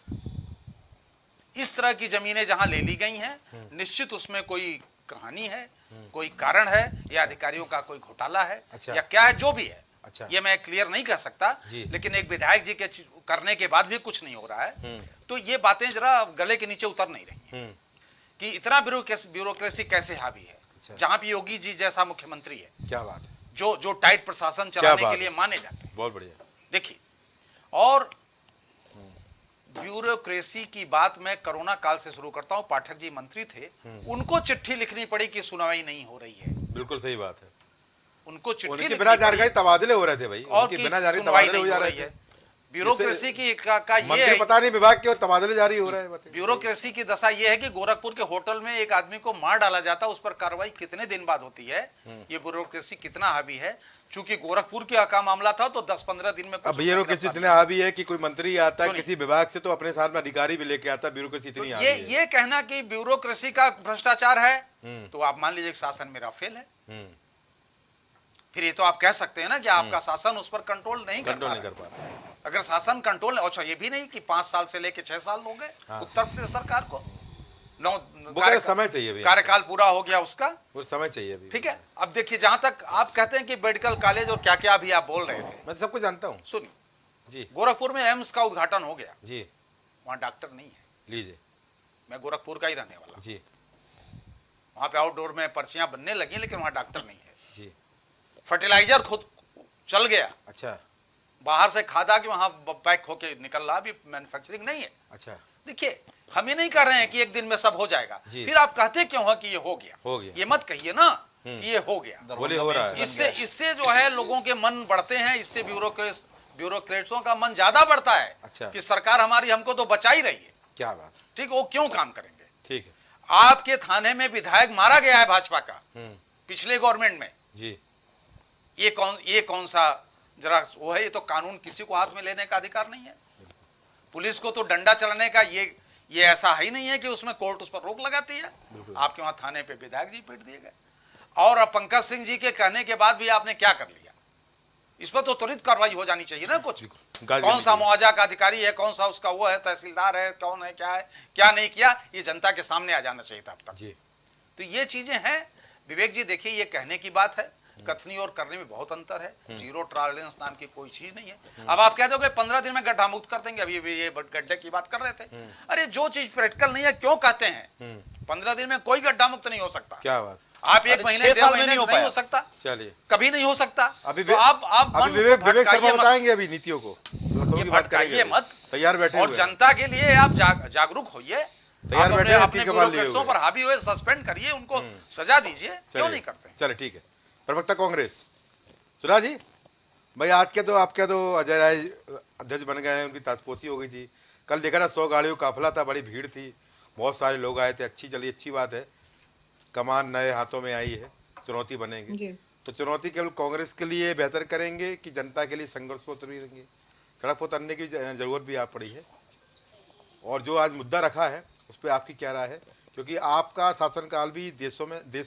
इस तरह की जमीनें जहां ले ली गई हैं, निश्चित उसमें कोई कहानी है, कोई कारण है, या अधिकारियों का कोई घोटाला है, अच्छा। या क्या है, जो भी है। अच्छा, ये मैं क्लियर नहीं कर सकता, लेकिन एक विधायक जी के करने के बाद भी कुछ नहीं हो रहा है, तो ये बातें जरा गले के नीचे उतर नहीं रही हैं कि इतना ब्यूरोक्रेसी कैसे हावी है। अच्छा। जहां भी योगी जी जैसा मुख्यमंत्री है, क्या बात है, जो टाइट प्रशासन चलाने के लिए माने जाते हैं। बहुत बढ़िया। देखिए, और ब्यूरोक्रेसी की बात मैं कोरोना काल से शुरू करता हूं। पाठक जी मंत्री थे, उनको चिट्ठी लिखनी पड़ी कि सुनवाई नहीं हो रही है। बिल्कुल सही बात है, उनको चिट्ठी उनके लिखनी बिना पड़ी जानकारी तबादले हो रहे थे भाई, और उनके कि बिना जानकारी सुनवाई तबादले हो नहीं जा हो रहे रही थे। है। ब्यूरोक्रेसी की का ये मंत्री है, पता नहीं विभाग के और तबादले जारी हो रहे हैं। बताइए। ब्यूरोक्रेसी की दशा ये है कि गोरखपुर के होटल में एक आदमी को मार डाला जाता, उस पर कार्रवाई कितने दिन बाद होती है। ये ब्यूरोक्रेसी कितना हावी है। चूंकि गोरखपुर का मामला था तो 10-15 दिन में अब ब्यूरोक्रेसी इतने हावी है कि कोई मंत्री आता है किसी विभाग से तो अपने साथ में अधिकारी भी लेके आता है। ब्यूरोक्रेसी इतनी हावी है। ये कहना कि ब्यूरोक्रेसी का भ्रष्टाचार है, तो आप मान लीजिए शासन मेरा फेल है। फिर ये तो आप कह सकते हैं ना कि आपका शासन उस पर कंट्रोल नहीं कर पा रहा। अगर शासन कंट्रोल, अच्छा ये भी नहीं कि 5 साल से लेके 6 साल हो गए उत्तर प्रदेश सरकार को, समय चाहिए, कार्यकाल पूरा हो गया उसका, वो समय चाहिए अभी। ठीक है। अब देखिए, जहां तक आप कहते हैं कि मेडिकल कॉलेज और क्या क्या अभी आप बोल रहे थे, मैं सब कुछ जानता हूँ। सुनिए जी, गोरखपुर में एम्स का उद्घाटन हो गया जी, वहां डॉक्टर नहीं है। लीजिए, मैं गोरखपुर का ही रहने वाला जी, वहां पे आउटडोर में पर्चियां बनने लगी, लेकिन वहां डॉक्टर नहीं है। जी, फर्टिलाइजर खुद चल गया, अच्छा, बाहर से खादा कि वहां पैक होके निकल रहा, अभी मैन्युफैक्चरिंग नहीं है। अच्छा, देखिए हम ये नहीं कर रहे हैं कि एक दिन में सब हो जाएगा, जी। फिर आप कहते क्यों है कि ये हो गया, ये मत कहिए ना कि ये हो गया, बोले हो रहा है। इससे जो है लोगों के मन बढ़ते हैं, इससे ब्यूरोक्रेट्सों का मन ज्यादा बढ़ता है। अच्छा। कि सरकार हमारी हमको तो बचा ही रही है, क्या बात, ठीक, वो क्यों काम करेंगे। ठीक है, आपके थाने में विधायक मारा गया है भाजपा का पिछले गवर्नमेंट में जी, ये कौन सा जरा वो है, ये तो कानून किसी को हाथ में लेने का अधिकार नहीं है। पुलिस को तो डंडा चलाने का ये ऐसा ही नहीं है कि उसमें कोर्ट उस पर रोक लगाती है। आपके वहां थाने पे विधायक जी पीट दिए गए, और अब पंकज सिंह जी के कहने के बाद भी आपने क्या कर लिया, इस पर तो त्वरित कार्रवाई हो जानी चाहिए ना। कुछ कौन सा मुआवजा का अधिकारी है, कौन सा उसका वो है, तहसीलदार है, कौन है, क्या नहीं किया, ये जनता के सामने आ जाना चाहिए था अब तक जी। तो ये चीजें हैं विवेक जी। देखिए ये कहने की बात है, कथनी और करने में बहुत अंतर है। जीरो टॉलरेंस नाम की कोई चीज नहीं है। अब आप कह दोगे 15 दिन में गड्ढा मुक्त कर देंगे, अभी ये गड्ढे की बात कर रहे थे। अरे जो चीज प्रैक्टिकल नहीं है क्यों कहते हैं 15 दिन में कोई गड्ढा मुक्त नहीं हो सकता। क्या बात, आप एक महीने 6 साल में नहीं हो सकता, चलिए कभी नहीं हो सकता। अभी तो आप विवेक शर्मा बताएंगे अभी नीतियों को, ये भटकाइए मत, तैयार बैठे और जनता के लिए आप जागरूक होइए, तैयार बैठे, अपने ब्यूरोक्रेट्सों पर हावी हुए सस्पेंड करिए, उनको सजा दीजिए, क्यों नहीं करते। चले ठीक है। प्रवक्ता कांग्रेस सुरा जी, भाई आज के तो आपके तो अजय राय अध्यक्ष बन गए हैं, उनकी ताजपोशी हो गई थी। कल देखा ना 100 गाड़ियों का काफिला था, बड़ी भीड़ थी, बहुत सारे लोग आए थे। अच्छी बात है, कमान नए हाथों में आई है, चुनौती बनेगी तो चुनौती केवल कांग्रेस के लिए बेहतर करेंगे कि जनता के लिए संघर्ष पर उतरेंगे, सड़क पर उतरने की जरूरत भी आ पड़ी है। और जो आज मुद्दा रखा है उस पर आपकी क्या राय है, क्योंकि आपका शासनकाल भी देश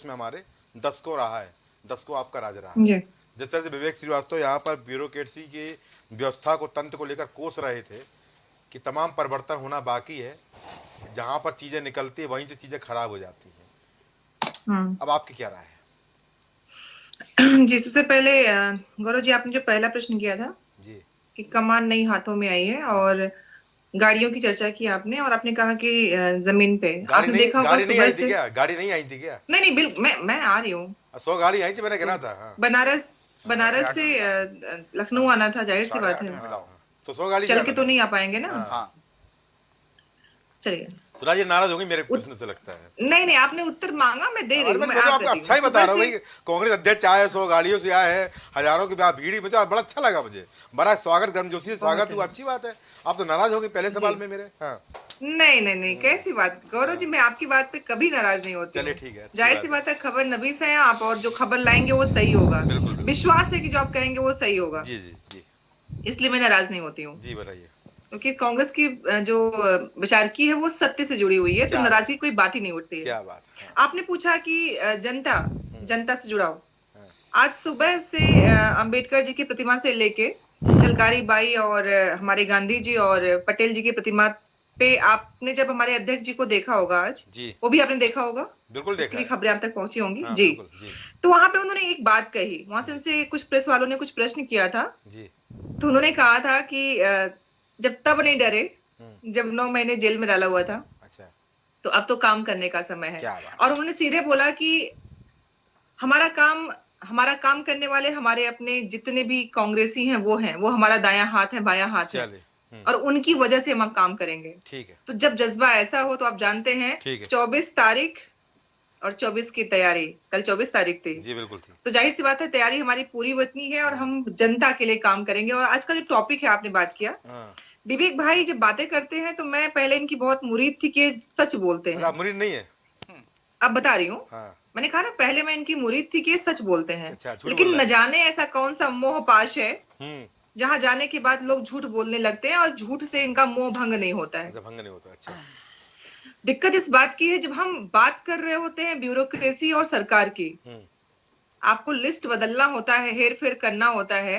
में हमारे 10 को रहा है, 10 को आपका राज रहा है। जिस तरह से विवेक श्रीवास्तव यहाँ पर ब्यूरोक्रेसी की व्यवस्था को, तंत्र को लेकर कोस रहे थे कि तमाम परिवर्तन होना बाकी है, जहाँ पर चीजें निकलती है वहीं से चीजें खराब हो जाती हैं। अब आपकी क्या राय है? जी, सबसे पहले गौरव जी, आपने जो पहला प्रश्न किया था जी कि कमान नई हाथों में आई है और गाड़ियों की चर्चा की आपने, और आपने कहा कि जमीन पे आपने देखा होगा गाड़ी नहीं आई थी क्या? गाड़ी नहीं आई थी क्या? नहीं बिल्कुल, मैं आ रही हूँ। 100 गाड़ी आई थी, मैंने गिना था। हाँ। बनारस से लखनऊ आना था, जाहिर सी बात है, तो 100 गाड़ी चल के तो नहीं आ पाएंगे ना। हाँ। चलिए, सुराज जी नाराज होंगे मेरे प्रश्न से लगता है। नहीं आपने उत्तर मांगा, मैं दे रही हूँ। मैं आपको अच्छा ही बता रहा हूँ भाई, कांग्रेस अध्यक्ष आए, 100 गाड़ियों से आए हैं, हजारों की भीड़, मुझे बड़ा अच्छा लगा, मुझे बड़ा स्वागत, गर्मजोशी से स्वागत हुआ, अच्छी बात है। आप तो नाराज हो गए पहले सवाल में मेरे। हाँ। नहीं, कैसी बात गौरव जी, मैं आपकी बात पे कभी नाराज नहीं होती। चलिए ठीक है, जाहिर सी बात है, खबर नवीस है आप, और जो खबर लाएंगे वो सही होगा। विश्वास है कि जो आप कहेंगे वो सही होगा। जी जी जी, इसलिए मैं नाराज नहीं होती हूँ। जी बताइए। क्योंकि कांग्रेस की जो विचारकी है वो सत्य से जुड़ी हुई है, तो नाराजगी कोई बात ही नहीं उठती है। क्या बात है। आपने पूछा कि जनता से जुड़ाओ। आज सुबह से अंबेडकर जी की प्रतिमा से लेके झलकारी बाई और हमारे गांधी जी और पटेल जी की प्रतिमा पे आपने जब हमारे अध्यक्ष जी को देखा होगा आज जी, वो भी आपने देखा होगा, बिल्कुल देखा है। खबरें आप तक पहुंची होंगी। हाँ, जी। जी। तो वहां पे उन्होंने एक बात कही, वहां से उनसे कुछ प्रेस वालों ने कुछ प्रश्न किया था जी। तो उन्होंने कहा था कि जब तब नहीं डरे जब 9 महीने जेल में डाला हुआ था। अच्छा। तो अब तो काम करने का समय है। क्या बात। और उन्होंने सीधे बोला कि हमारा काम करने वाले हमारे अपने जितने भी कांग्रेसी हैं वो हमारा दायां हाथ है, बायां हाथ है, और उनकी वजह से हम काम करेंगे। ठीक है। तो जब जज्बा ऐसा हो तो आप जानते हैं 24 तारीख और 24 की तैयारी, कल 24 तारीख थी। जी बिल्कुल थी। तो जाहिर सी बात है तैयारी हमारी पूरी होती है और हम जनता के लिए काम करेंगे। और आज का जो टॉपिक है, आपने बात किया, विवेक भाई जब बातें करते हैं तो मैं पहले इनकी बहुत मुरीद थी कि सच बोलते हैं। मुरीद नहीं है, अब बता रही हूँ। हाँ। मैंने कहा ना, पहले मैं इनकी मुरीद थी कि सच बोलते हैं। अच्छा, लेकिन न जाने ऐसा कौन सा मोह पाश है जहाँ जाने के बाद लोग झूठ बोलने लगते हैं और झूठ से इनका मोह भंग नहीं होता है। भंग नहीं होता। अच्छा। दिक्कत इस बात की है, जब हम बात कर रहे होते हैं ब्यूरोक्रेसी और सरकार की, आपको लिस्ट बदलना होता है, हेर फेर करना होता है।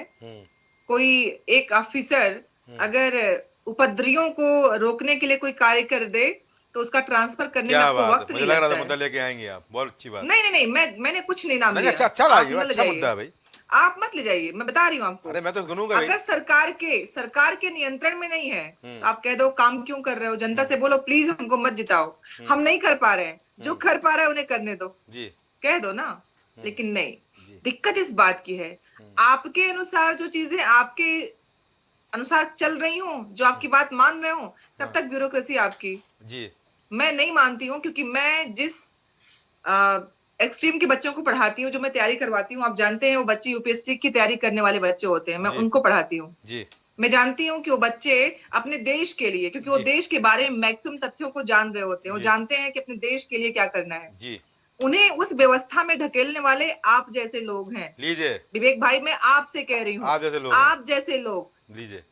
कोई एक ऑफिसर अगर उपद्रवियों को रोकने के लिए कोई कार्य कर दे तो उसका ट्रांसफर करने में आपको वक्त नहीं लगता है। मुद्दा लेके आएंगे आप, बहुत अच्छी बात। नहीं, मैंने कुछ नहीं नाम लिया। अच्छा लगा, अच्छा मुद्दा है भाई, आप मत ले जाइए, मैं बता रही हूँ आपको। अरे मैं तो सुनूंगा। अगर सरकार के नियंत्रण में नहीं है तो आप कह दो काम क्यों कर रहे हो, जनता से बोलो प्लीज हमको मत जिताओ, हम नहीं कर पा रहे हैं, जो कर पा रहे हैं उन्हें करने दो जी, कह दो ना। लेकिन नहीं, दिक्कत इस बात की है, आपके अनुसार जो चीजें आपके अनुसार चल रही हूँ, जो आपकी बात मान रहे हूँ, तब तक ब्यूरोक्रेसी आपकी। जी मैं नहीं मानती हूँ, क्योंकि मैं जिस एक्सट्रीम के बच्चों को पढ़ाती हूँ, जो मैं तैयारी करवाती हूँ, आप जानते हैं वो बच्चे यूपीएससी की तैयारी करने वाले बच्चे होते हैं, मैं जी। उनको पढ़ाती हूँ। जी मैं जानती हूँ कि वो बच्चे अपने देश के लिए, क्योंकि वो जी। देश के बारे में मैक्सिमम तथ्यों को जान रहे होते हैं, वो जी। जानते हैं कि अपने देश के लिए क्या करना है। जी उन्हें उस व्यवस्था में ढकेलने वाले आप जैसे लोग हैं। लीजिए, विवेक भाई, मैं आपसे कह रही हूँ, आप जैसे लोग हैं, आप जैसे लोग, लीजिए।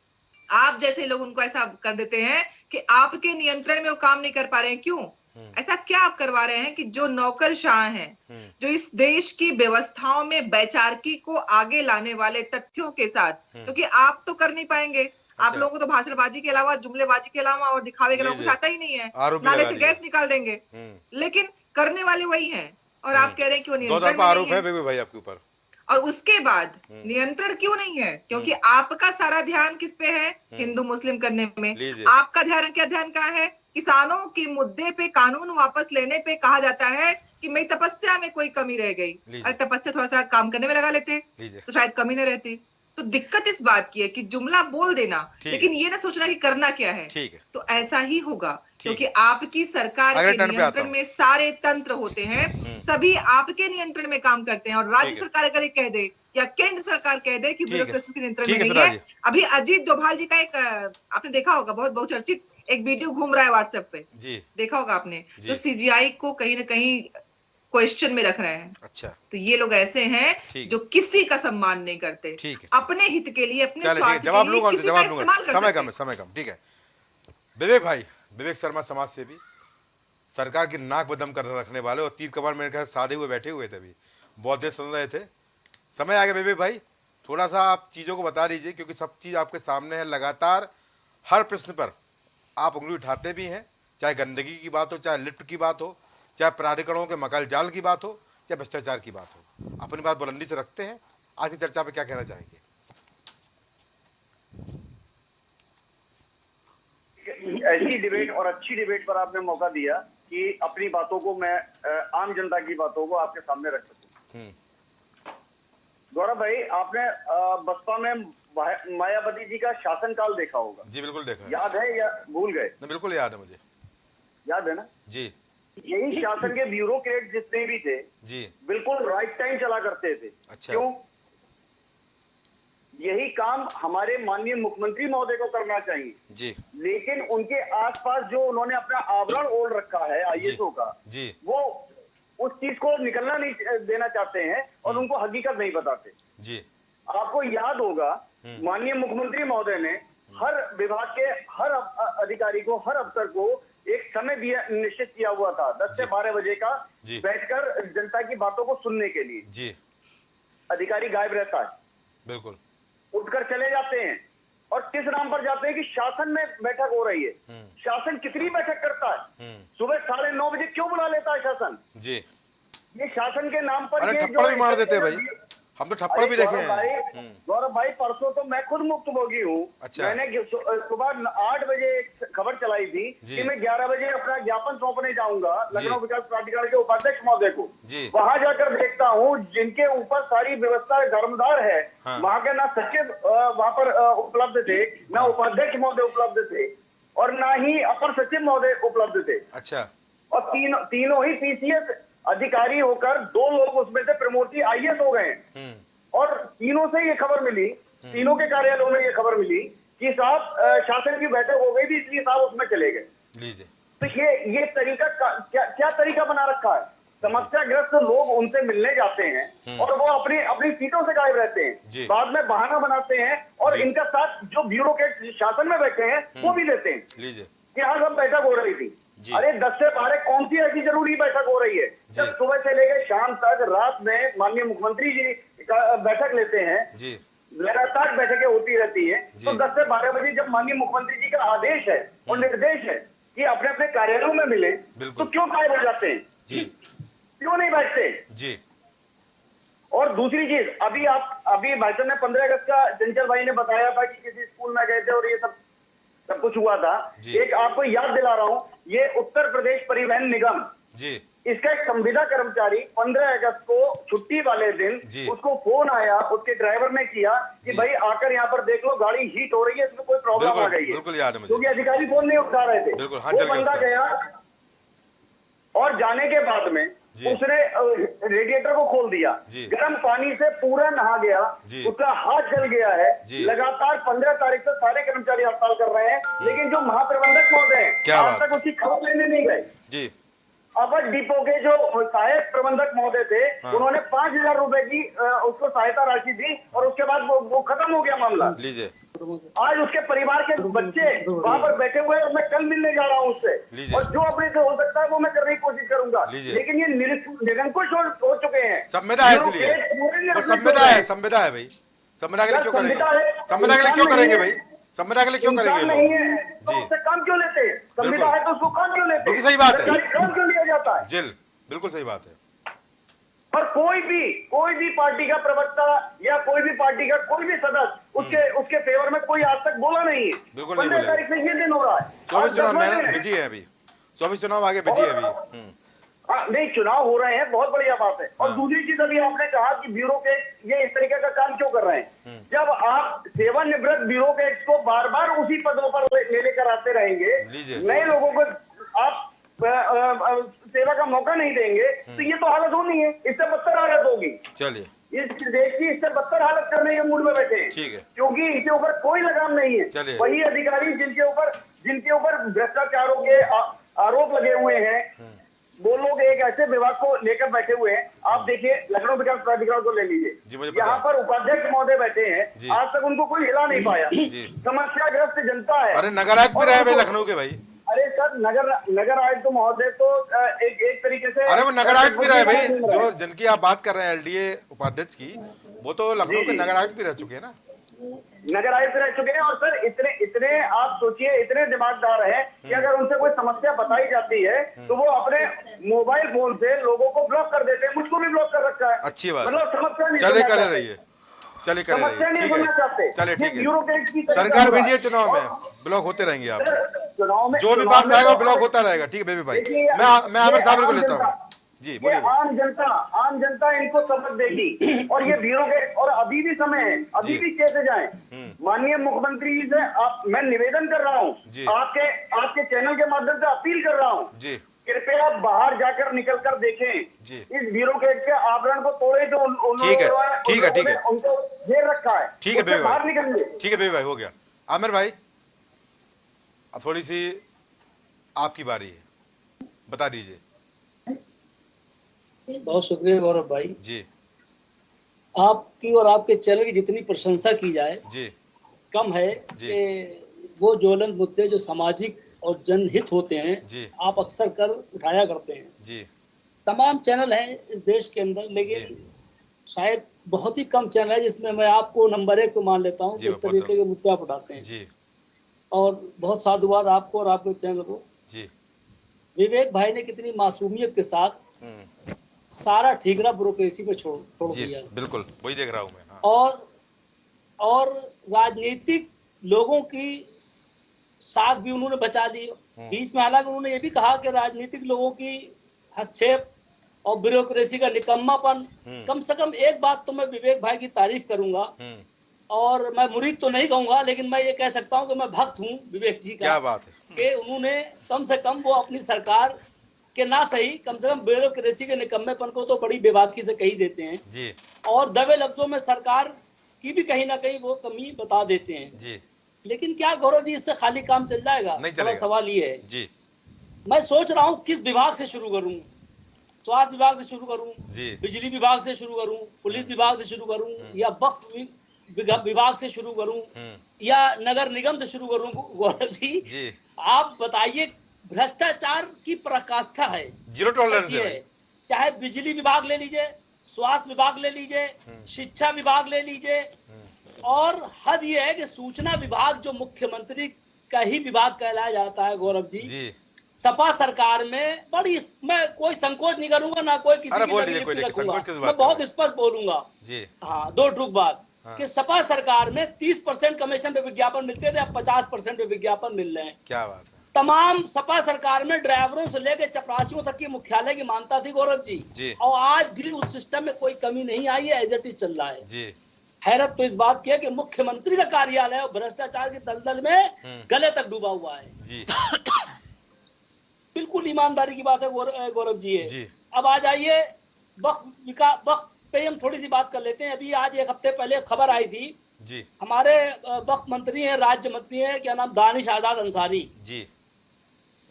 आप जैसे लोग उनको ऐसा कर देते हैं कि आपके नियंत्रण में वो काम नहीं कर पा रहे हैं। क्यों? ऐसा क्या आप करवा रहे हैं कि जो नौकरशाह हैं, जो इस देश की व्यवस्थाओं में वैचारिकी को आगे लाने वाले तथ्यों के साथ, क्योंकि आप तो कर नहीं पाएंगे, आप अच्छा। लोगों को तो भाषणबाजी के अलावा, जुमलेबाजी के अलावा और दिखावे के अलावा कुछ लीजिए, आता ही नहीं है। आरोप भी नाले लगा से दिया। गैस निकाल देंगे, लेकिन करने वाले वही हैं, और आप कह रहे हैं कि वो दो नियंत्रण तरफा में आरोप नहीं है है। विवेक भाई आपके ऊपर। और उसके बाद नियंत्रण क्यों नहीं है? क्योंकि आपका सारा ध्यान किस पे है? हिंदू मुस्लिम करने में। लीजिए। आपका ध्यान, क्या ध्यान कहाँ है? किसानों के मुद्दे पे कानून वापस लेने पे कहा जाता है कि मेरी तपस्या में कोई कमी रह गई। लीजिए। अरे तपस्या थोड़ा सा काम करने में लगा लेते लीजिए। तो शायद कमी न रहती। तो दिक्कत इस बात की है कि जुमला बोल देना, ठीक लेकिन है। ये ना सोचना कि करना क्या है। ठीक है। तो ऐसा ही होगा, ठीक क्योंकि है। आपकी सरकार अगले के टर्न पे आता नियंत्रण हूं। में सारे तंत्र होते हैं, सभी आपके नियंत्रण में काम करते हैं। और राज्य ठीक है। सरकार अगर ये कह दे या केंद्र सरकार कह दे कि ठीक है। ब्यूरोक्रेसी के नियंत्रण ठीक में है नहीं सिराज है। जी। अभी अजीत डोभाल जी का एक आपने देखा होगा, बहुत बहुचर्चित एक वीडियो घूम रहा है व्हाट्सएप पे, जी देखा होगा आपने, जी। जो सीजीआई को कहीं ना कहीं क्वेश्चन में रख रहे हैं। अच्छा, तो ये लोग ऐसे हैं ठीक जो है। किसी का सम्मान नहीं करते, ठीक है। अपने हित के लिए, अपने चलिए ठीक है, स्वार्थ के जवाब लिए लूंगा उनसे, किसी का जवाब लूंगा। इस्तेमाल कर समय सकते कम है, समय कम। ठीक है विवेक भाई, विवेक शर्मा समाज सेवी, सरकार की नाक बदम कर रखने वाले और तीर कमान मेरे ख्याल साधे हुए बैठे हुए थे, अभी बहुत देर सुन रहे थे। समय आ गया विवेक भाई, थोड़ा सा आप चीज़ों को बता दीजिए, क्योंकि सब चीज़ आपके सामने है। लगातार हर प्रश्न पर आप उंगली उठाते भी हैं, चाहे गंदगी की बात हो, चाहे लिफ्ट की बात हो, चाहे प्राधिकरणों के मकाल जाल की बात हो, चाहे भ्रष्टाचार की बात हो, अपनी बात बुलंदी से रखते हैं। आज की चर्चा पे क्या कहना चाहेंगे? ऐसी डिबेट और अच्छी डिबेट पर आपने मौका दिया कि अपनी बातों को मैं आम जनता की बातों को आपके सामने रख सकूं। गौरव भाई, आपने बसपा में मायावती जी का शासनकाल देखा होगा। जी बिल्कुल देखा है। याद है या भूल गए? नहीं, बिल्कुल याद है मुझे। याद है ना जी यही शासन के ब्यूरोक्रेट जितने भी थे, जी। बिल्कुल राइट टाइम चला करते थे। अच्छा। क्यों? यही काम हमारे माननीय मुख्यमंत्री महोदय को करना चाहिए जी लेकिन उनके आसपास जो उन्होंने अपना आवरण ओढ़ रखा है आईएसओ का, जी वो उस चीज को निकलना नहीं देना चाहते हैं और उनको हकीकत नहीं बताते। जी। आपको याद होगा माननीय मुख्यमंत्री महोदय ने हर विभाग के हर अधिकारी को, हर अफसर को एक समय दिया, निश्चित किया हुआ था 10 से 12 बजे का, जी। बैठकर जनता की बातों को सुनने के लिए। जी अधिकारी गायब रहता है, बिल्कुल। उठकर चले जाते हैं और किस नाम पर जाते हैं कि शासन में बैठक हो रही है। शासन कितनी बैठक करता है? सुबह 9:30 बजे क्यों बुला लेता है शासन? जी। ये शासन के नाम पर अरे ये थप्पड़ जो भी मार देते हैं भाई, हम तो थप्पड़ भी देखे हैं। गौरव भाई, परसों तो मैं खुद मुक्तभोगी हूँ। अच्छा। मैंने सुबह 8 बजे एक खबर चलाई थी कि मैं 11 बजे अपना ज्ञापन सौंपने जाऊंगा लखनऊ विकास प्राधिकरण के उपाध्यक्ष महोदय को। जी। वहां जाकर देखता हूँ जिनके ऊपर सारी व्यवस्था धर्मदार है, हाँ। वहां के ना सचिव वहां पर उपलब्ध थे, ना उपाध्यक्ष महोदय उपलब्ध थे और ना ही अपर सचिव महोदय उपलब्ध थे। अच्छा। और तीनों ही पीसीएस अधिकारी होकर 2 लोग उसमें से प्रमोटी आईएएस हो गए। और तीनों से ये खबर मिली, तीनों के कार्यालयों में ये खबर मिली कि साहब शासन की बैठक हो गई थी, इसलिए साहब उसमें चले गए। लीजिए। तो ये तरीका क्या तरीका बना रखा है? समस्याग्रस्त लोग उनसे मिलने जाते हैं और वो अपनी सीटों से गायब रहते हैं, बाद में बहाना बनाते हैं और इनका साथ जो ब्यूरोक्रेट शासन में बैठे हैं वो भी देते हैं। लीजिए। कि हाँ सब बैठक हो रही थी। अरे 10 से 12 कौन सी ऐसी जरूरी बैठक हो रही है? जब सुबह से लेकर शाम तक रात में माननीय मुख्यमंत्री जी बैठक लेते हैं, लगातार बैठकें होती रहती है, तो 10 से 12 बजे जब माननीय मुख्यमंत्री जी का आदेश है और निर्देश है कि अपने अपने कार्यालयों में मिले, तो क्यों गायब हो जाते हैं? क्यों नहीं बैठते? जी। और दूसरी चीज, अभी भाई साहब ने 15 अगस्त का चंचल भाई ने बताया था कि किसी स्कूल में गए थे और ये सब कुछ हुआ था। एक आपको याद दिला रहा हूं, ये उत्तर प्रदेश परिवहन निगम, जी इसका एक संविदा कर्मचारी 15 अगस्त को छुट्टी वाले दिन जी। उसको फोन आया, उसके ड्राइवर ने किया कि जी। भाई आकर यहाँ पर देख लो, गाड़ी हीट हो रही है, इसमें कोई प्रॉब्लम आ बिल्कुल गई है, बिल्कुल याद है मुझे। क्योंकि अधिकारी फोन नहीं उठा रहे थे। बिल्कुल, हाँ, वो चल गया बंदा उसका। गया और जाने के बाद में जी। उसने रेडिएटर को खोल दिया, जी। गर्म पानी से पूरा नहा गया, जी। उसका हाथ जल गया है। जी। लगातार 15 तारीख से सारे कर्मचारी हड़ताल कर रहे हैं, लेकिन जो महाप्रबंधक महोदय हैं क्या आज बात तक उसकी खबर लेने नहीं गए। जी अवध डिपो के जो सहायक प्रबंधक महोदय थे, हाँ। उन्होंने 5,000 रुपए की उसको सहायता राशि दी और उसके बाद वो खत्म हो गया मामला। लीजिए आज उसके परिवार के बच्चे वहां पर बैठे हुए हैं और मैं कल मिलने जा रहा हूँ उससे, लीजिए। और जो अपने से हो सकता है वो मैं करने की कोशिश करूंगा। लीजिए। लेकिन ये निरंकुश हो चुके हैं। संविदा है इसलिए, वो संविदा है, संविदा है भाई। संविदा के लिए क्यों करेंगे? संविदा के लिए क्यों करेंगे भाई? संविदा के लिए क्यों करेंगे नहीं लोग? है तो जी। उससे काम क्यों लेते हैं? संविदा बिल्कुल। है तो उसको काम क्यों लेते हैं? बिल्कुल सही बात है। सरकारी काम क्यों लिया जाता है? जेल, बिल्कुल सही बात है। और कोई भी पार्टी का प्रवक्ता या कोई भी पार्टी का कोई भी सदस्य उसके फेवर में कोई आज तक बोला नहीं है। बिल्कुल नहीं 15 बोला। तारीख से ये दिन हो रहा है। 24 आज चुनाव 10वां में दिन है। बिजी है अभी, 24 चुनाव आगे बिजी है अभी। हाँ, नहीं, चुनाव हो रहे हैं, बहुत बढ़िया बात है। और हाँ। दूसरी चीज अभी आपने कहा कि ब्यूरो के ये इस तरीके का काम क्यों कर रहे हैं? जब आप सेवानिवृत्त ब्यूरोक्रेट्स को बार बार उसी पदों पर ले लेकर आते रहेंगे, लीजिए। नए लोगों को आप सेवा का मौका नहीं देंगे, तो ये तो हालत होनी है, इससे बदतर हालत होगी। चलिए इस देश की इससे बदतर हालत करने के मूड में बैठे हैं। ठीक है। क्योंकि इसके ऊपर कोई लगाम नहीं है। चलिए। वही अधिकारी जिनके ऊपर भ्रष्टाचारों के आरोप लगे हुए हैं, वो लोग एक ऐसे विभाग को लेकर बैठे हुए हैं। आप देखिए, लखनऊ विकास प्राधिकरण को ले जी, लीजिए, मुझे पता यहाँ है। पर उपाध्यक्ष महोदय बैठे जी। हैं, आज तक उनको कोई हिला नहीं पाया। जी। समस्याग्रस्त जनता है। अरे नगर आयुक्त भी रहे भाई लखनऊ के भाई। अरे सर, नगर आयुक्त तो महोदय तो एक तरीके से, अरे वो नगर आयुक्त भी रहे भाई, जो जिनकी आप बात कर रहे हैं एलडीए उपाध्यक्ष की, वो तो लखनऊ के नगर आयुक्त भी रह चुके हैं ना। नगर आयुक्त रह चुके हैं। और सर इतने आप सोचिए, इतने दिमागदार हैं कि अगर उनसे कोई समस्या बताई जाती है तो वो अपने मोबाइल फोन से लोगों को ब्लॉक कर देते हैं। मुझको भी ब्लॉक कर रखा है। अच्छी बात। मतलब समस्या नहीं चले सुनना करे चाहते। रहिए, चले करे समस्या नहीं रहिए, सुनना चाहते। ठीक है, चले ये ठीक है। ब्यूरोक्रेट की तरीका सरकार होगा। भेजिए चुनाव में, और ब्लॉक होते रहेंगे आप, सर, चुनाव में जो भी बात आएगा ब्लॉक होता रहेगा। ठीक है बेबी भाई, देखिए, मैं आमिर साहब को ये लेता आम हूँ। जी ये बोलिए। आम जनता इनको सबक देगी। और ये ब्यूरोक्रेट, और अभी भी समय है, अभी जी। भी कैसे जाएं। माननीय मुख्यमंत्री जी से मैं निवेदन कर रहा जी। हूँ, आपके चैनल के माध्यम से अपील कर रहा हूँ, जी कृपया बाहर जाकर निकल कर देखें। जी। इस ब्यूरोक्रेट के आवरण को तोड़े जो ठीक है, ठीक है, ठीक है। उनको घेर रखा है, ठीक है उससे बेबी बाहर भाई, निकलिए। ठीक है बेबी भाई, हो गया। आमिर भाई अब थोड़ी सी आपकी बारी है, बता दीजिए। बहुत शुक्रिया गौरव भाई। जी आपकी और आपके चैनल की जितनी प्रशंसा की जाए जी कम है जी। कि वो ज्वलंत मुद्दे जो सामाजिक और जनहित होते हैं जी। आप अक्सर कर उठाया करते हैं। जी तमाम चैनल हैं इस देश के अंदर, लेकिन शायद बहुत ही कम चैनल है जिसमें मैं आपको नंबर 1 को मान लेता हूँ जी, जिस बहुत तरीके के मुद्दे आप उठाते हैं। जी और बहुत साधुवाद आपको और आपके चैनल को। जी विवेक भाई ने कितनी मासूमियत के साथ सारा ठीकरा ब्यूरोक्रेसी पे छोड़ जी दिया। बिल्कुल वही देख रहा हूँ मैं। हाँ। और राजनीतिक लोगों की साख भी उन्होंने बचा ली। बीच में हालांकि उन्होंने ये भी कहा कि राजनीतिक लोगों की हस्तक्षेप और ब्यूरोक्रेसी का निकम्मापन। कम से कम एक बात तो मैं विवेक भाई की तारीफ करूंगा, और मैं मुरीद तो नहीं कहूंगा, लेकिन मैं ये कह सकता हूं कि मैं भक्त हूं विवेक जी का। क्या बात है कि उन्होंने कम से कम वो अपनी सरकार के ना सही, कम से कम ब्यूरोक्रेसी के निकम्मेपन को तो बड़ी बेबाकी से कही देते हैं जी और दबे लफ्जों में सरकार की भी कहीं ना कहीं वो कमी बता देते हैं। जी। लेकिन क्या गौरव जी इससे खाली काम चल जाएगा? नहीं बड़ा चलेगा। सवाल ये है। जी मैं सोच रहा हूँ किस विभाग से शुरू करूँ। स्वास्थ्य विभाग से शुरू करूँ, जी। बिजली विभाग से शुरू करूँ, पुलिस विभाग से शुरू करूँ, या वक्फ विभाग से शुरू करूँ, या नगर निगम से शुरू करूँ? गौरव जी आप बताइए, भ्रष्टाचार की पराकाष्ठा है, जीरो टॉलरेंस है है। भाई। चाहे बिजली विभाग ले लीजिए, स्वास्थ्य विभाग ले लीजिए, शिक्षा विभाग ले लीजिए, और हद ये है कि सूचना विभाग जो मुख्यमंत्री का ही विभाग कहलाया जाता है गौरव जी, सपा सरकार में बड़ी, मैं कोई संकोच नहीं करूंगा, ना कोई किसी की नज़र रखूंगा, मैं बहुत स्पष्ट बोलूंगा जी। हाँ, दो टूक बात कि सपा सरकार में 30% कमीशन पे विज्ञापन मिलते थे, अब 50% पे विज्ञापन मिल रहे हैं। क्या बात है। तमाम सपा सरकार में ड्राइवरों से लेकर चपरासियों तक की मुख्यालय की मानता थी गौरव जी। और आज भी उस सिस्टम में कोई कमी नहीं आई है, एज इट इज चल रहा है जी। हैरत तो इस बात की है कि मुख्यमंत्री का कार्यालय और भ्रष्टाचार के दलदल में गले तक डूबा हुआ है जी। बिल्कुल ईमानदारी की बात है गौरव जी। अब आ जाइए वक्त पे हम थोड़ी सी बात कर लेते हैं। अभी आज एक हफ्ते पहले खबर आई थी जी, हमारे वक्त मंत्री हैं, राज्य मंत्री हैं, क्या नाम, दानिश आजाद अंसारी जी,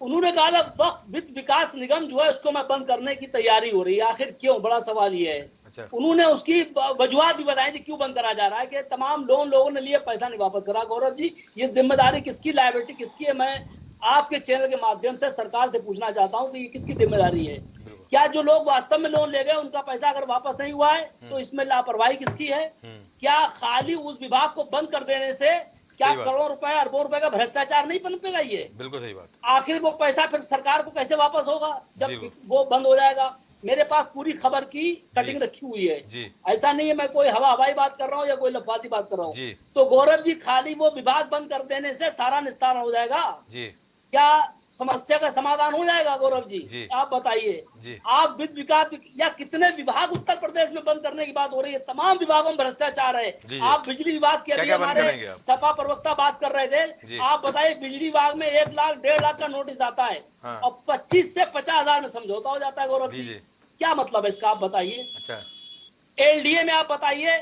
उन्होंने कहा था वक्त वित्त विकास निगम जो है उसको मैं बंद करने की तैयारी हो रही है। आखिर क्यों, बड़ा सवाल ये है। अच्छा। उन्होंने उसकी वजूहत भी बताई थी क्यों बंद करा जा रहा है, कि तमाम लोगों ने लिए, पैसा नहीं वापस करा। गौरव जी, ये जिम्मेदारी किसकी, लायबिलिटी किसकी है? मैं आपके चैनल के माध्यम से सरकार से पूछना चाहता हूँ कि ये किसकी जिम्मेदारी है? क्या जो लोग वास्तव में लोन ले गए उनका पैसा अगर वापस नहीं हुआ है तो इसमें लापरवाही किसकी है? क्या खाली उस विभाग को बंद कर देने से क्या करोड़ों रुपए, अरबों रुपए का भ्रष्टाचार नहीं पनपेगा? ये बिल्कुल सही बात। आखिर वो पैसा फिर सरकार को कैसे वापस होगा जब वो बंद हो जाएगा? मेरे पास पूरी खबर की कटिंग रखी हुई है जी। ऐसा नहीं है मैं कोई हवाई बात कर रहा हूँ या कोई लफाती बात कर रहा हूँ। तो गौरव जी, खाली वो विभाग बंद कर देने से सारा निस्तारण हो जाएगा जी? क्या समस्या का समाधान हो जाएगा गौरव जी? आप बताइए। आप वित्त विकास या कितने विभाग उत्तर प्रदेश में बंद करने की बात हो रही है? तमाम विभागों में भ्रष्टाचार है। आप बिजली विभाग के अभी हमारे सपा प्रवक्ता बात कर रहे थे, आप बताइए बिजली विभाग में 1 लाख 1.5 लाख का नोटिस आता है और 25 से 50 हजार में समझौता हो जाता है गौरव जी। क्या मतलब है इसका, आप बताइए। अच्छा, एलडीए में आप बताइए,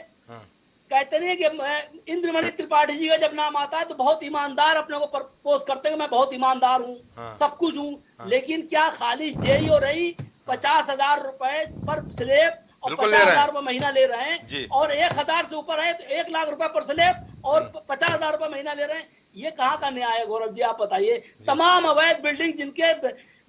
कहते नहीं कि इंद्रमणि त्रिपाठी जी का जब नाम आता है तो बहुत ईमानदार अपने को प्रपोज करते हैं कि मैं बहुत ईमानदार हूँ, सब कुछ हूँ, लेकिन क्या खाली जेई और रही 50,000 रुपए पर स्लेब और 50,000 रुपए महीना ले रहे हैं, और 1,000 से ऊपर है तो 1 लाख रुपए पर स्लेब और 50,000 रुपए महीना ले रहे हैं? ये कहाँ का न्याय है गौरव जी? आप बताइए। तमाम अवैध बिल्डिंग जिनके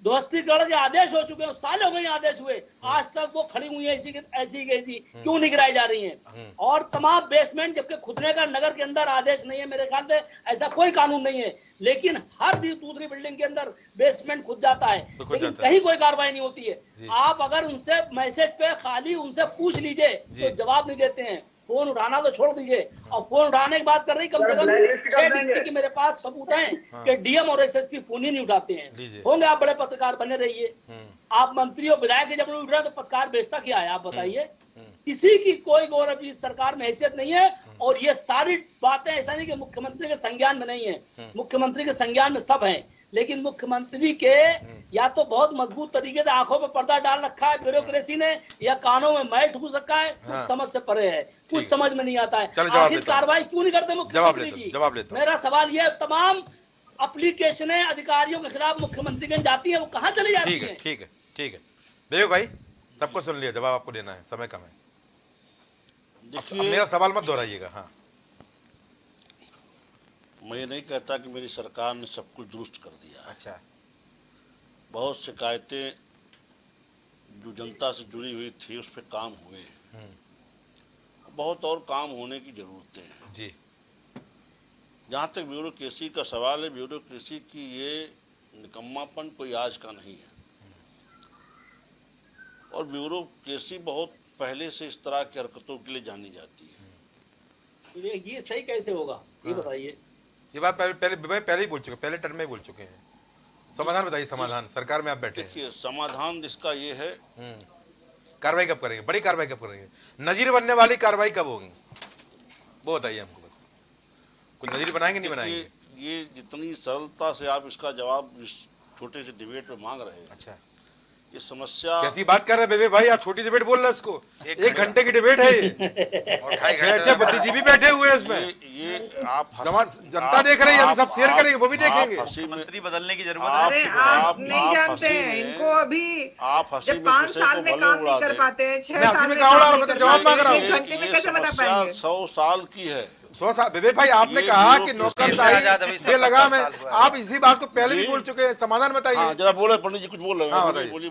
ध्वस्तीकरण के आदेश हो चुके हैं, साल हो गए आदेश हुए, आज तक वो खड़ी हुई है ऐसी क्यों नहीं गिराई जा रही हैं? और तमाम बेसमेंट, जबकि खुदने का नगर के अंदर आदेश नहीं है, मेरे ख्याल से ऐसा कोई कानून नहीं है, लेकिन हर दूसरी बिल्डिंग के अंदर बेसमेंट खुद जाता है, लेकिन कहीं कोई कार्रवाई नहीं होती है। आप अगर उनसे मैसेज पे खाली उनसे पूछ लीजिए तो जवाब नहीं देते हैं। फोन उठाना तो छोड़ दीजिए, और फोन उठाने की बात कर रही, कम से कम 6 डिस्ट्रिक्ट की मेरे पास सबूत हैं कि डीएम और एसएसपी फोन ही नहीं उठाते हैं। होंगे आप बड़े पत्रकार, बने रहिए। आप मंत्री और विधायक जब उठ रहे तो पत्रकार बेचता क्या है? आप बताइए। किसी की कोई गौरव जी सरकार में हैसियत नहीं है, और ये सारी बातें ऐसा नहीं कि मुख्यमंत्री के संज्ञान में नहीं है, मुख्यमंत्री के संज्ञान में सब है, लेकिन मुख्यमंत्री के या तो बहुत मजबूत तरीके से आंखों पे पर्दा डाल रखा है ब्यूरोक्रेसी ने, या कानों में मैल ठूस रखा है, कुछ समझ से परे है, कुछ समझ में नहीं आता है। आखिर कार्रवाई क्यों नहीं करते मुख्यमंत्री जी? मेरा सवाल यह, तमाम एप्लीकेशनें अधिकारियों के खिलाफ मुख्यमंत्री के जाती है, वो कहाँ चली जाती है? ठीक है विवेक भाई, सबको सुन लिया, जवाब आपको देना है, समय कम है। देखिए, मेरा सवाल मत दोहराइएगा। हाँ, मैं नहीं कहता कि मेरी सरकार ने सब कुछ दुरुस्त कर दिया। अच्छा, बहुत शिकायतें जो जनता से जुड़ी हुई थी उस पर काम हुए, बहुत और काम होने की जरूरतें हैं जी। जहाँ तक ब्यूरोक्रेसी का सवाल है, ब्यूरोक्रेसी की ये निकम्मापन कोई आज का नहीं है, और ब्यूरोक्रेसी बहुत पहले से इस तरह की हरकतों के लिए जानी जाती है। ये सही कैसे होगा, ये बताइए। ये बात पहले ही बोल चुके, पहले टर्म में बोल चुके हैं। समाधान बताइए, समाधान सरकार में आप बैठे हैं। समाधान इसका ये है, कार्रवाई कब करेंगे, बड़ी कार्रवाई कब करेंगे, नजीर बनने वाली कार्रवाई कब होगी, वो बताइए हमको बस। कुछ नजीर बनाएंगे, नहीं बनाएंगे? ये जितनी सरलता से आप इसका जवाब इस छोटे से डिबेट में मांग रहे हैं, अच्छा, ये समस्या कैसी बात कर रहे हैं बेबे भाई? आप छोटी डिबेट बोल रहे हैं इसको, 1 घंटे की डिबेट है ये, और 6 बुद्धिजीवी बैठे हुए हैं इसमें। ये आप जनता देख रही है, हम सब शेयर करेंगे, वो भी देखेंगे। मंत्री बदलने की जरूरत है। अरे आप नहीं जानते हैं इनको, अभी आप हंसी में 5 साल में काम नहीं कर पाते हैं, 6 साल में जवाब मांग रहा हूँ। 1 घंटे में कैसे बता पाएंगे? 100 साल की है। 100 साल बेबे भाई, आपने कहा कि नौकरशाही से लगाम है, आप इसी बात को पहले भी बोल चुके हैं। समाधान बताइए जरा। बोले पंडित जी, कुछ बोल रहे हैं,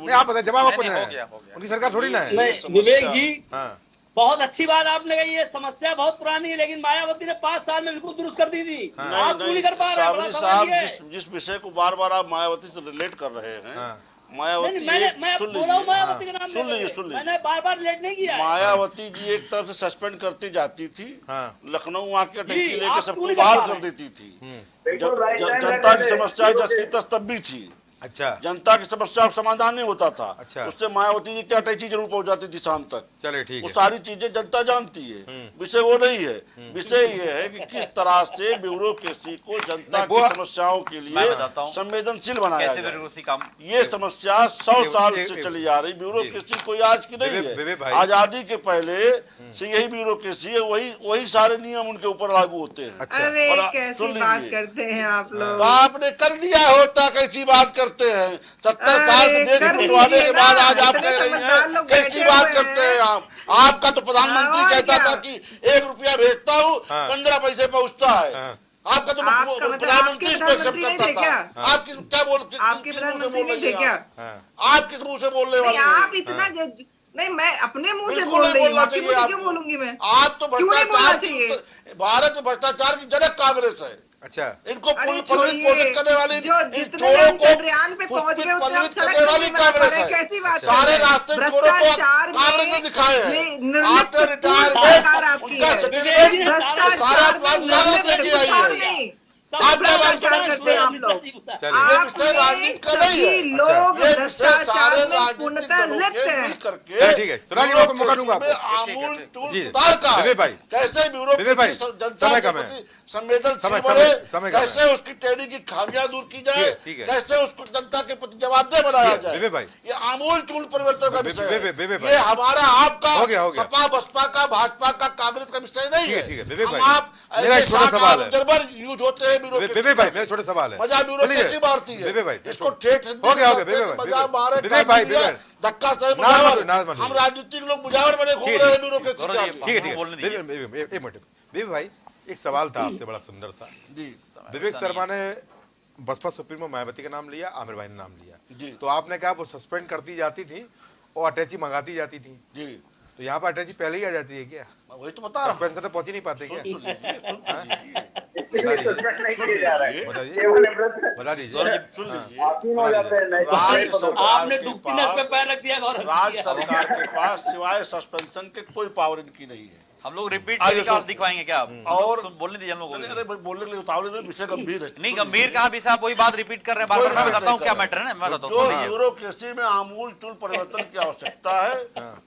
आप बताइए, जवाब आपको देना है, उनकी सरकार थोड़ी ना है। विवेक जी, बहुत अच्छी बात आपने कही है, समस्या बहुत पुरानी है, लेकिन मायावती ने 5 साल में बिल्कुल दुरुस्त कर दी थी। आप क्यों नहीं कर पा रहे? साहब, जिस विषय को बार बार आप मायावती से रिलेट कर रहे हैं, मायावती मैं सुन बोला हूँ मायावती का लीजिए, नाम सुन लेकर। लीजिए, सुन लीजिए। मैंने बार बार रिलेट नहीं किया है। मायावती जी एक तरफ से सस्पेंड करती जाती थी, हाँ। लखनऊ आके अटैची जी, लेके आप सबको पूरी बहाल बात कर है। देती थी। बिल्कुल राइट टाइम जनता की रहते थे। समस्या दस की दस तब भी थी। अच्छा जनता की समस्या अब समाधान नहीं होता था। अच्छा। उससे मायावती जी की अटैची जरूर पहुंच जाती थी शाम तक। चले ठीक वो है। सारी चीजें जनता जानती है, विषय वो नहीं है। विषय ये है कि किस तरह से ब्यूरोक्रेसी को जनता नहीं, वो- की समस्याओं के मैं लिए बताता हूं। संवेदनशील बनाया कैसे जाए। ब्यूरोक्रेसी काम ये समस्या 100 साल से एक- चली आ रही। ब्यूरोक्रेसी कोई आज की नहीं विवेक है। भाई। आजादी के पहले से यही ब्यूरोक्रेसी है। वही सारे नियम उनके ऊपर लागू होते हैं। अच्छा अरे और कैसी सुन बात लीजिए। करते हैं आप लोग। तो आपने कर दिया होता, कैसी बात करते हैं? 70 साल से देश कर लुटवाने लीजिए के बाद ना, आज आप इतने कह रही समझदार हैं लोग कैसी बैठे बात हुए करते हैं। हैं आप? आपका तो प्रधानमंत्री और कहता क्या? था कि 1 रुपया भेजता हूँ, हाँ। 15 पैसे पहुँचता है। हाँ। आपका तो आपका मतलब प्रधानमंत्री आपके इसको एक्सेप्ट प्रधानमंत्री नहीं करता थे था। क्या? आप किस क्या बोल आपके किस मुंह से प्रधानमंत्री बोल नहीं रही थे हैं क्या? आप? आप किस मुंह से बोलने वाले नहीं, आप हैं? इतना नहीं, मैं अपने मुंह से बिल्कुल बोल नहीं रही हूँ। बोलना आपके चाहिए मुंह से क्यों आपको। बोलूंगी मैं? आप तो क्यों नहीं बोलना भ्रष्टाचार चाहिए? भारत में भ्रष्टाचार की जनक कांग्रेस है। अच्छा इनको अरे पुल पल्लवित छोड़िए, पोषित करने वाली जो इन जितने चोरों लोग को चंद्रयान पे पहुंच पुष्पित गए उससे हम पल्लवित सड़क करने क्यों वाली नहीं बना पा कांग्रेस रहे? है। कैसी बात कर सारे रहे हैं? रास्ते चोरों को भ्रष्टाचार कांग्रेस ने में दिखाए ये हैं। निर्लिप्त आफ्टर पूरी रिटायरमेंट सरकार आपकी उनका है। सेटलमेंट भ्रष्टाचार सारा में प्लान कांग्रेस निर्लिप्त लेके आई कुछ और है। नहीं। सब आप क्या बात भ्रष्टाचार कर रहे करते हैं आप लोग। चलिए ये विषय राजनीति का नहीं है। सभी लोग ये विषय सारे भ्रष्टाचार में राजनीतिक पूर्णतः दलों लिप्त के हैं। मिल करके चलिए, ठीक है। सुनाइए, मैं मौका दूंगा आपको। आमूल चूल जी, सुधार का है। विवेक भाई। कैसे विवेक भाई, ब्यूरोक्रेसी जनता समय के कम है। प्रति संवेदनशील समय बने, कम है। कैसे उसकी ट्रेनिंग की खामियां दूर की जाए, ठीक है। कैसे उसको जनता के प्रति जवाबदेह बनाया ठीक है, जाए। विवेक भाई। ये आमूल चूल परिवर्तन का विषय विवेक है। भाई। ये हमारा आपका हो गया। सपा बसपा का भाजपा का कांग्रेस का विषय नहीं है। ठीक है, विवेक हम भाई। आप मेरा एक छोटा सवाल है। ऑब्जर्वर यूज होते हैं ब्यूरोक्रेसी विवेक भाई, का। मेरा छोटा सवाल है। मजा ब्यूरोक्रेसी मारती है। विवेक भाई, इसको ठेठ हिंदी हो गया, में हो गया, कहते हैं विवेक कि भाई, मजा मारे विवेक भाई, काजू लिया, विवेक। धक्का से नाराज मुजावर। मत होइए। हम राजनीतिक लोग मुजावर बने घूम ठीक रहे हैं है। ब्यूरोक्रेसी गौरव के जी, आगे। ठीक है, ठीक बोलने है। दीजिए। एक मिनट विवेक भाई, एक सवाल था आपसे बड़ा सुंदर सा। जी विवेक शर्मा ने बसपा सुप्रीमो मायावती का नाम लिया, आमिर भाई ने नाम लिया। जी। तो आपने कहा वो सस्पेंड करती जाती थी और अटैची मंगाती जाती थी। जी तो यहाँ पर अटैची पहले ही आ जाती है क्या? वही तो बता रहा हूँ। सस्पेंशन तक पहुंच ही नहीं पाते क्या? सुन तो लीजिए, सुन तो लीजिए। नहीं किया जा रहा है। बताइए, केवल निवृत्त बता दीजिए। सुन लीजिए। आसीन हो जाते हैं। राज्य सरकार आपने के दुखती नस पे पास पैर रख दिया गौरव। राज्य सरकार के पास सिवाय सस्पेंशन के कोई पावर इनकी नहीं है। हम लोग रिपीट आइए, करके और सुन। दिखवाएंगे क्या आप? और- बोलने दीजिए हम लोगों अरे को। अरे भाई, बोलने के लिए उतावले नहीं, विषय गंभीर है। नहीं गंभीर कहाँ भी साहब वही बात रिपीट कर रहे हैं बार कोई बार। मैं बात बताता हूँ नहीं क्या कर मैटर है ना, मैं बताता जो हूँ। ब्यूरोक्रेसी में आमूल चूल परिवर्तन की आवश्यकता है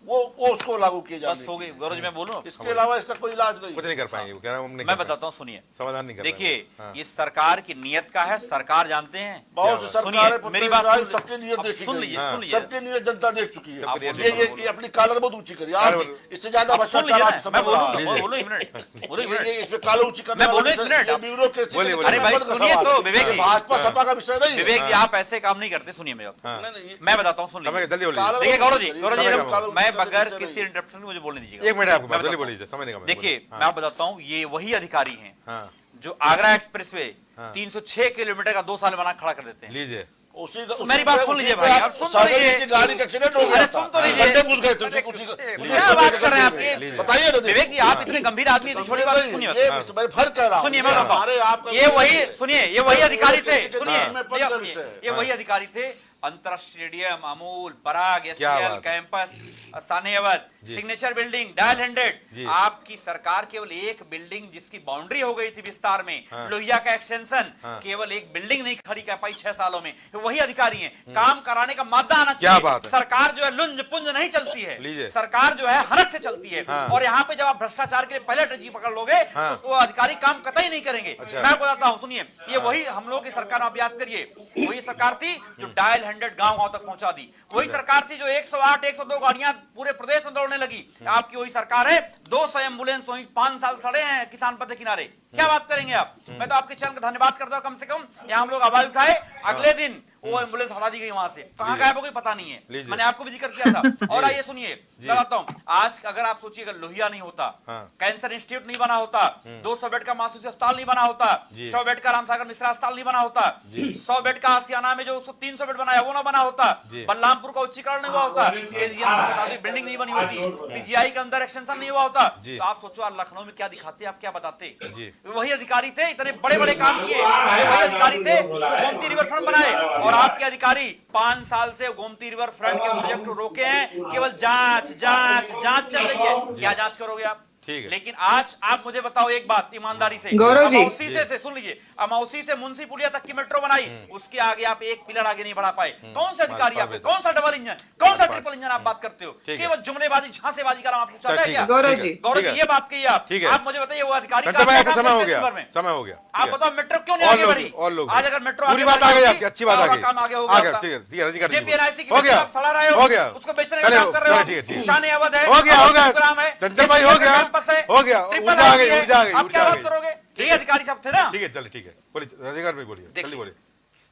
वो उसको लागू किए बस जाने हो की। गई गौरव जी, मैं बोलूँ इसके अलावा इसका कोई इलाज नहीं कुछ है। नहीं कर पाएंगे, वो कह रहा हूँ हम नहीं मैं कर बताता हूँ, सुनिए। पाएंगे। समाधान नहीं कर देखिए पाएंगे। हाँ। ये सरकार की नियत का है, सरकार जानते हैं। बहुत सी सुनिए, सरकारें मेरी बात सुन- सबकी नीयत अब देखी सुन गई लीजिए, है। सुन लीजिए। सबकी नीयत जनता देख चुकी है। आप ये बोलिए, ये अपनी कालर बहुत ऊंची करी कालर आप बहुत- इससे ज्यादा अब सुन भ्रष्टाचार लीजिए आप ना, समझ मैं बोलूँ रहा है। ना, बोलूँ एक मिनट, बोलूँ एक मिनट। ये इसमें कालो ऊंची करने मैं वाला बोलूँ एक विषय- मिनट। ये ब्यूरोक्रेसी बोलिए, के बोलिए। अरे भाई निकलने का सुनिए सवाल तो है। विवेक ये जी। भाजपा सपा का विषय नहीं है। विवेक जी आप ऐसे काम नहीं करते, सुनिए मेरा। नहीं, नहीं, मैं बताता हूँ, सुन समय लीजिए। जल्दी बोलिए। कालर देखिए गौरव जी, ऊंची गौरव जी, समय करी, कालर मैं ऊंची करने बगैर का किसी विषय नहीं है। इंटरप्शन मुझे बोलने दीजिएगा। एक मिनट आपको मैं जल्दी बताता बोलिए, समय नहीं कम है। देखिए बोलिए। मैं आपको बताता हूँ, ये वही अधिकारी हैं हाँ। जो आगरा एक्सप्रेसवे 306 किलोमीटर का 2 साल में बना खड़ा कर देते हैं। लीजिए। उसी का मेरी बात सुन लीजिए भाई, आप सुन तो सागर लीजिए। की गाड़ी का एक्सीडेंट हो गया अरे था। सुन तो लीजिए। गड्ढे घुस गए थे अरे उसी क्या बात कर रहे हैं आप? ये बताइए ना विवेक जी, आप इतने गंभीर आदमी हैं, छोटी बात सुनिए। ये मैं फर्क कह रहा हूँ। सुनिए मैं बताता हमारे हूँ, आपका ये वही सुनिए, ये वही अधिकारी थे। के सुनिए नाम में पद भैया, का सुनिए, विषय है। ये वही अधिकारी थे। अंतरा स्टेडियम, अमूल, पराग, क्या एससीएल, बात है। कैंपस, सानेवत, सिग्नेचर बिल्डिंग, डायल 100। आपकी सरकार केवल एक बिल्डिंग जिसकी बाउंड्री हो गई थी विस्तार में, लोहिया का एक्सटेंशन, केवल एक बिल्डिंग नहीं खड़ी कर पाई 6 सालों में। वही अधिकारी हैं। काम कराने का मादा आना क्या चाहिए। बात है। सरकार जो है लुंज पुंज नहीं चलती है, लीजिए। सरकार जो है हरक से चलती है। और यहाँ पे जब आप भ्रष्टाचार के लिए पहले टची पकड़ लोगे तो वो अधिकारी काम कतई नहीं करेंगे। मैं आपको बताता हूँ, सुनिए, ये वही हम लोग की सरकार, आप याद करिए, वही सरकार थी जो डायल 100 गांव तक पहुंचा दी। वही सरकार थी जो 108 102 गाड़ियां पूरे प्रदेश में दौड़ने लगी। आपकी वही सरकार है, 200 एम्बुलेंस वही 5 साल सड़े हैं किसान पथ के किनारे। क्या बात करेंगे आप? मैं तो आपके चैनल का धन्यवाद करता हूं, कम से कम यहाँ हम लोग आवाज उठाए, अगले दिन वो एम्बुलेंस हटा दी गई वहां से। कहां गायब हो गई पता नहीं है। मैंने आपको भी जिक्र किया था। और आइए सुनिए, मैं बताता हूं, आज अगर आप सोचिए अगर लोहिया नहीं होता, कैंसर इंस्टीट्यूट नहीं बना होता, 200 बेड का मासूसी अस्पताल नहीं बना होता, 100 बेड का रामसागर मिश्रा अस्पताल नहीं बना होता, 100 बेड का आसियाना में जो 300 बेड बनाया वो ना बना होता, बलरामपुर का उच्चीकरण नहीं हुआ होता, केजीएम बिल्डिंग नहीं बनी होती, पीजीआई के अंदर एक्सटेंशन नहीं हुआ होता, होता जी। तो आप सोचो, आप लखनऊ में क्या दिखाते, आप क्या बताते। जी। वही अधिकारी थे, इतने बड़े बड़े काम किए, वही अधिकारी थे जो गोमती रिवर फ्रंट बनाए, और आपके अधिकारी 5 साल से गोमती रिवर फ्रंट के प्रोजेक्ट रोके हैं, केवल जांच जांच जांच चल रही है। क्या जांच करोगे आप? ठीक है। लेकिन आज आप मुझे बताओ एक बात ईमानदारी से, गौरव जी। अमौसी से सुन लीजिए, अमौसी से मुंशी पुलिया तक की मेट्रो बनाई, उसके आगे आप एक पिलर आगे नहीं बढ़ा पाए। कौन से अधिकारी आपके, कौन सा डबल इंजन, कौन सा ट्रिपल इंजन आप बात करते हो? ठीक है। केवल जुमलेबाजी झांसेबाजी का नाम आप पूछा ठीक क्या? है। गौरव ठीक है। जी। गौरव ठीक जी है। ये बात कही आप, ठीक है। आप मुझे बताइए वो अधिकारी घंटा भाई, आपका क्या काम समय हो करते हैं गया, दिन भर में? समय हो गया। आप ठीक है। बताओ मेट्रो क्यों नहीं और आगे लोग- बढ़ी? और लोग आज अगर मेट्रो पूरी आगे बात आ बढ़ी गई होती, आपकी, अच्छी बात आ और गई, काम आगे हो आ गया गया। होता। ठीक है, ठीक है, अधिकारी जी JPNIC की हो गया, आप चला रहे हो गया, उसको बेचने का चले, काम कर रहे हो, ठीक है, ठीक है। शान अवध है, हो गया, हो गया, प्रोग्राम है, चंचल भाई हो गया, कैंपस है, हो गया, ट्रिपल ऊर्जा आ गई, IIT है, ऊर्जा आ गई, आप क्या ऊर्जा आ बात गई। करोगे? यही अधिकारी सब थे ना। ठीक है, चले, ठीक है, बोलिए राधिका भाई, बोलिए, जल्दी बोलिए।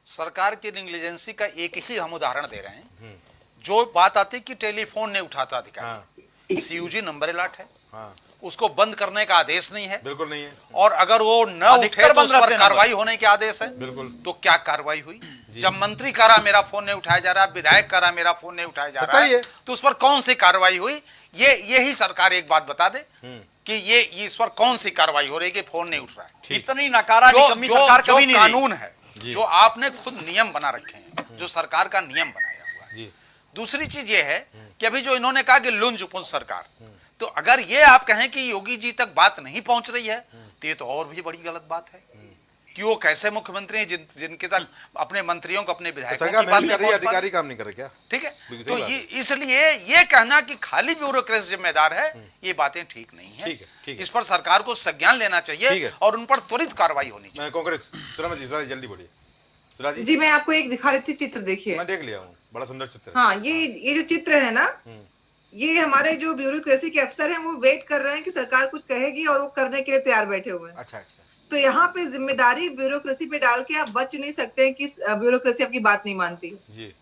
सरकार की नेग्लिजेंसी का एक ही हम उदाहरण दे रहे हैं। जो बात आती कि टेलीफोन नहीं उठाता अधिकारी, CUG नंबर अलर्ट है, हाँ, उसको बंद करने का आदेश नहीं है, बिल्कुल नहीं है। और अगर वो न अधिकतर उठे तो बंद उस पर रहते हैं कार्रवाई होने के आदेश है। बिल्कुल। तो क्या कार्रवाई हुई? जब मंत्री कह रहा मेरा फोन नहीं उठाया जा रहा, विधायक कह रहा मेरा फोन नहीं उठाया जा रहा है, तो उस पर कौन सी कार्रवाई हुई? ये ही सरकार एक बात बता दे कि ये इस पर कौन सी कार्रवाई हो रही है कि फोन नहीं उठ रहा है। इतनी नकारा की कमी सरकार जो कभी नहीं रही। कानून है, जो आपने खुद नियम बना रखे हैं, जो सरकार का नियम बनाया हुआ है। जी। दूसरी चीज ये है कि अभी जो इन्होंने कहा कि लुंज पुंज सरकार, तो अगर ये आप कहें कि योगी जी तक बात नहीं पहुंच रही है, तो ये तो और भी बड़ी गलत बात है कि वो कैसे मुख्यमंत्री हैं जिनके तक अपने मंत्रियों को, अपने विधायकों की बात नहीं कर रही है, पहुंच पा रही। अधिकारी काम नहीं कर रहे क्या? ठीक है, बिल्कुल तो सही बात ये इसलिए ये कहना कि खाली ब्यूरोक्रेसी जिम्मेदार है, ये बातें ठीक नहीं है। ठीक है, ठीक है। इस पर सरकार को संज्ञान लेना ठीक चाहिए है। और उन पर त्वरित कार्रवाई होनी चाहिए। मैं कांग्रेस सुरमा जी, जल्दी बोलिए सुरा जी। जी मैं आपको एक दिखा रही थी चित्र, देखिए। मैं देख लिया हूँ, बड़ा सुंदर चित्र है। हाँ, ये जो चित्र है ना, ये हमारे जो ब्यूरोक्रेसी के अफसर हैं वो वेट कर रहे हैं कि सरकार कुछ कहेगी और वो करने के लिए तैयार बैठे हुए हैं। अच्छा अच्छा। तो यहाँ पे जिम्मेदारी ब्यूरोक्रेसी पे डाल के आप बच नहीं सकते हैं कि ब्यूरोक्रेसी आपकी बात नहीं मानती। जी।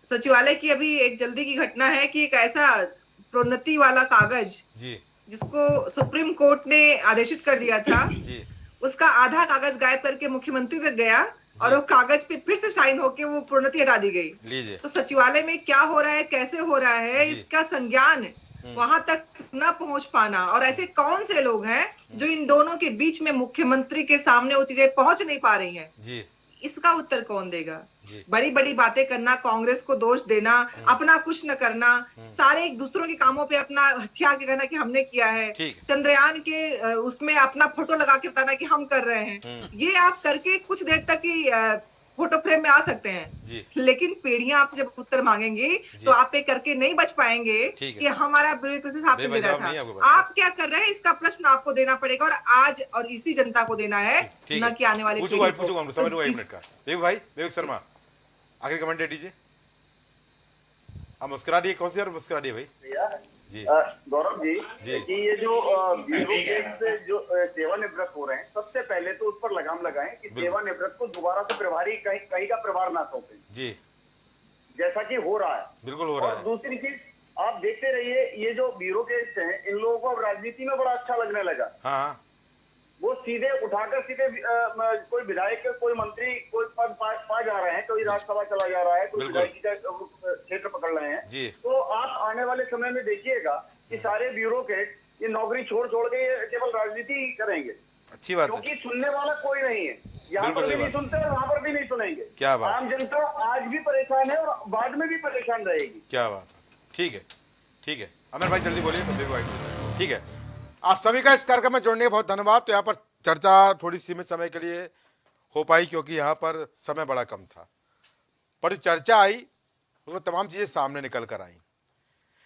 सचिवालय की अभी एक जल्दी की घटना है कि एक ऐसा प्रोन्नति वाला कागज जी। जिसको सुप्रीम कोर्ट ने आदेशित कर दिया था, जी। उसका आधा कागज गायब करके मुख्यमंत्री तक गया और वो कागज पे फिर से साइन होके वो प्रोन्नति हटा दी गई। लीजिए। तो सचिवालय में क्या हो रहा है, कैसे हो रहा है, जी। इसका संज्ञान वहां तक न पहुंच पाना, और ऐसे कौन से लोग हैं जो इन दोनों के बीच में मुख्यमंत्री के सामने वो चीजें पहुंच नहीं पा रही हैं, जी। इसका उत्तर कौन देगा? जी। बड़ी बड़ी बातें करना, कांग्रेस को दोष देना, अपना कुछ न करना, सारे एक दूसरों के कामों पे अपना हथियार के कहना कि हमने किया है, ठीक है। चंद्रयान के उसमें अपना फोटो लगा के बताना कि हम कर रहे हैं, ये आप करके कुछ देर तक ही फोटो फ्रेम में आ सकते हैं। जी। लेकिन पीढ़ियां आपसे जब उत्तर मांगेंगी तो आप पे करके नहीं बच पाएंगे ठीक है। कि हमारा ब्यूरोक्रेसी साथ में बेवजह मिला जवाब नहीं है आपके था। पास। आप क्या कर रहे हैं, इसका प्रश्न आपको देना पड़ेगा, और आज और इसी जनता को देना है, ठीक न है। कि आने वाली पूछूंगा भाई, पूछूंगा, हमको समय दूंगा 1 मिनट का। विवेक भाई, विवेक शर्मा, आखिरी कमेंट दे दीजिए। आप मुस्कुरा दिए, कौन सी और मुस्कुरा दिए भाई? जी। गौरव जी, जी। कि ये जो ब्यूरोक्रेट जो सेवानिवृत्त हो रहे हैं, सबसे पहले तो उस पर लगाम लगाएं कि सेवानिवृत्त को दोबारा से प्रभारी कहीं का प्रभार ना सौंपें, जी। जैसा कि हो रहा है। बिल्कुल हो रहा और है। दूसरी चीज, आप देखते रहिए, ये जो ब्यूरोक्रेट्स हैं, इन लोगों को अब राजनीति में बड़ा अच्छा लगने लगा। हाँ हाँ। वो सीधे उठाकर सीधे कोई विधायक, कोई मंत्री, कोई पद पा जा रहे हैं, कोई राज्यसभा चला जा रहा है, कोई बिल्कुल। विधायकी का क्षेत्र पकड़ रहे हैं। जी। तो आप आने वाले समय में देखिएगा कि सारे ब्यूरोक्रेट ये नौकरी छोड़ के ये केवल राजनीति ही करेंगे, अच्छी बात है। क्योंकि सुनने वाला कोई नहीं है। यहाँ बिल्कुल पर भी सही नहीं बात। सुनते और वहाँ पर भी नहीं सुनेंगे। क्या बात। आम जनता आज भी परेशान है और बाद में भी परेशान रहेगी। क्या बात है। ठीक है, ठीक है। अमर भाई जल्दी बोलिए, तब देखो भाई। ठीक है, आप सभी का इस कार्यक्रम में जोड़ने का बहुत धन्यवाद। तो यहाँ पर चर्चा थोड़ी सीमित समय के लिए हो पाई क्योंकि यहाँ पर समय बड़ा कम था, पर जो चर्चा आई उसमें तमाम चीज़ें सामने निकल कर आई।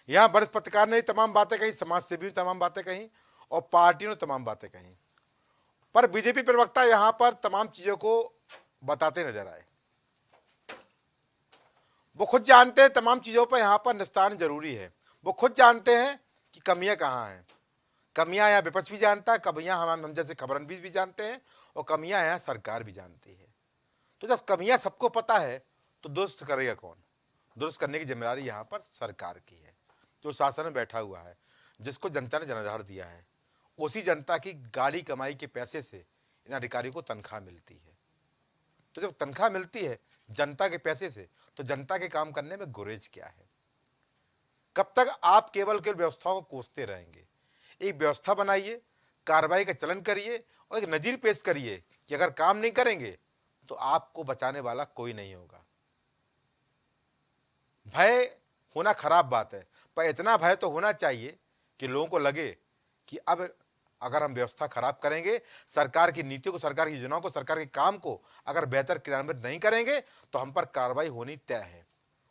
यहाँ वरिष्ठ पत्रकार ने तमाम बातें कही, समाज सेवी ने तमाम बातें कही और पार्टियों ने तमाम बातें कही, पर बीजेपी प्रवक्ता यहाँ पर तमाम चीज़ों को बताते नजर आए। वो खुद जानते हैं तमाम चीज़ों पर यहाँ पर निस्तारण जरूरी है। वो खुद जानते हैं कि कमियां कहाँ हैं। कमियां यहाँ विपक्ष भी जानता है, कमियां हम जैसे खबरनवीस भी जानते हैं, और कमियां यहाँ सरकार भी जानती है। तो जब कमियां सबको पता है तो दुरुस्त करेगा कौन? दुरुस्त करने की जिम्मेदारी यहाँ पर सरकार की है, जो शासन में बैठा हुआ है, जिसको जनता ने जनाधार दिया है। उसी जनता की गाड़ी कमाई के पैसे से इन अधिकारियों को तनख्वाह मिलती है। तो जब तनख्वाह मिलती है जनता के पैसे से, तो जनता के काम करने में गुरेज क्या है? कब तक आप केवल व्यवस्थाओं को कोसते रहेंगे? एक व्यवस्था बनाइए, कार्रवाई का चलन करिए और एक नज़ीर पेश करिए कि अगर काम नहीं करेंगे तो आपको बचाने वाला कोई नहीं होगा। भय होना खराब बात है, पर इतना भय तो होना चाहिए कि लोगों को लगे कि अब अगर हम व्यवस्था खराब करेंगे, सरकार की नीतियों को, सरकार की योजनाओं को, सरकार के काम को अगर बेहतर क्रियान्वित नहीं करेंगे तो हम पर कार्रवाई होनी तय है।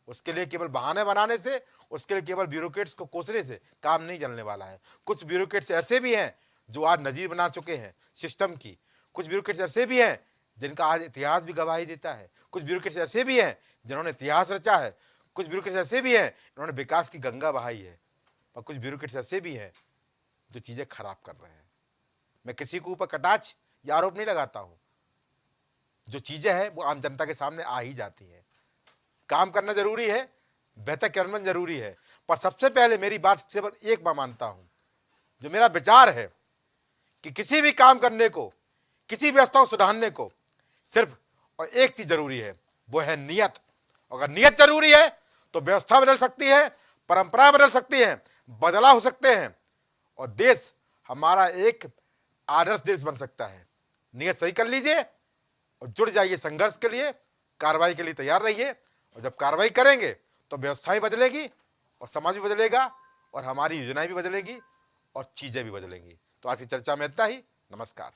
उसके लिए केवल बहाने बनाने से, उसके लिए केवल ब्यूरोक्रेट्स को कोसने से काम नहीं चलने वाला है। कुछ ब्यूरोक्रेट्स ऐसे भी हैं जो आज नज़ीर बना चुके हैं सिस्टम की। कुछ ब्यूरोक्रेट्स ऐसे भी हैं जिनका आज इतिहास भी गवाही देता है। कुछ ब्यूरोक्रेट्स ऐसे भी हैं जिन्होंने इतिहास रचा है। कुछ ब्यूरोक्रेट्स ऐसे भी हैं जिन्होंने विकास की गंगा बहाई है। और कुछ ब्यूरोक्रेट्स ऐसे भी हैं जो चीज़ें खराब कर रहे हैं। मैं किसी के ऊपर कटाक्ष या आरोप नहीं लगाता हूँ। जो चीज़ें हैं वो आम जनता के सामने आ ही जाती हैं। काम करना जरूरी है, बेहतर क्रियान्वयन जरूरी है, पर सबसे पहले मेरी बात से एक बात मानता हूँ, जो मेरा विचार है कि किसी भी काम करने को, किसी व्यवस्था को सुधारने को सिर्फ और एक चीज जरूरी है, वो है नियत। अगर नियत जरूरी है तो व्यवस्था बदल सकती है, परंपरा बदल सकती है, बदलाव हो सकते हैं और देश हमारा एक आदर्श देश बन सकता है। नियत सही कर लीजिए और जुड़ जाइए संघर्ष के लिए, कार्रवाई के लिए तैयार रहिए। और जब कार्रवाई करेंगे तो व्यवस्थाएं बदलेगी और समाज भी बदलेगा और हमारी योजनाएं भी बदलेगी और चीजें भी बदलेंगी। तो आज की चर्चा में इतना ही। नमस्कार।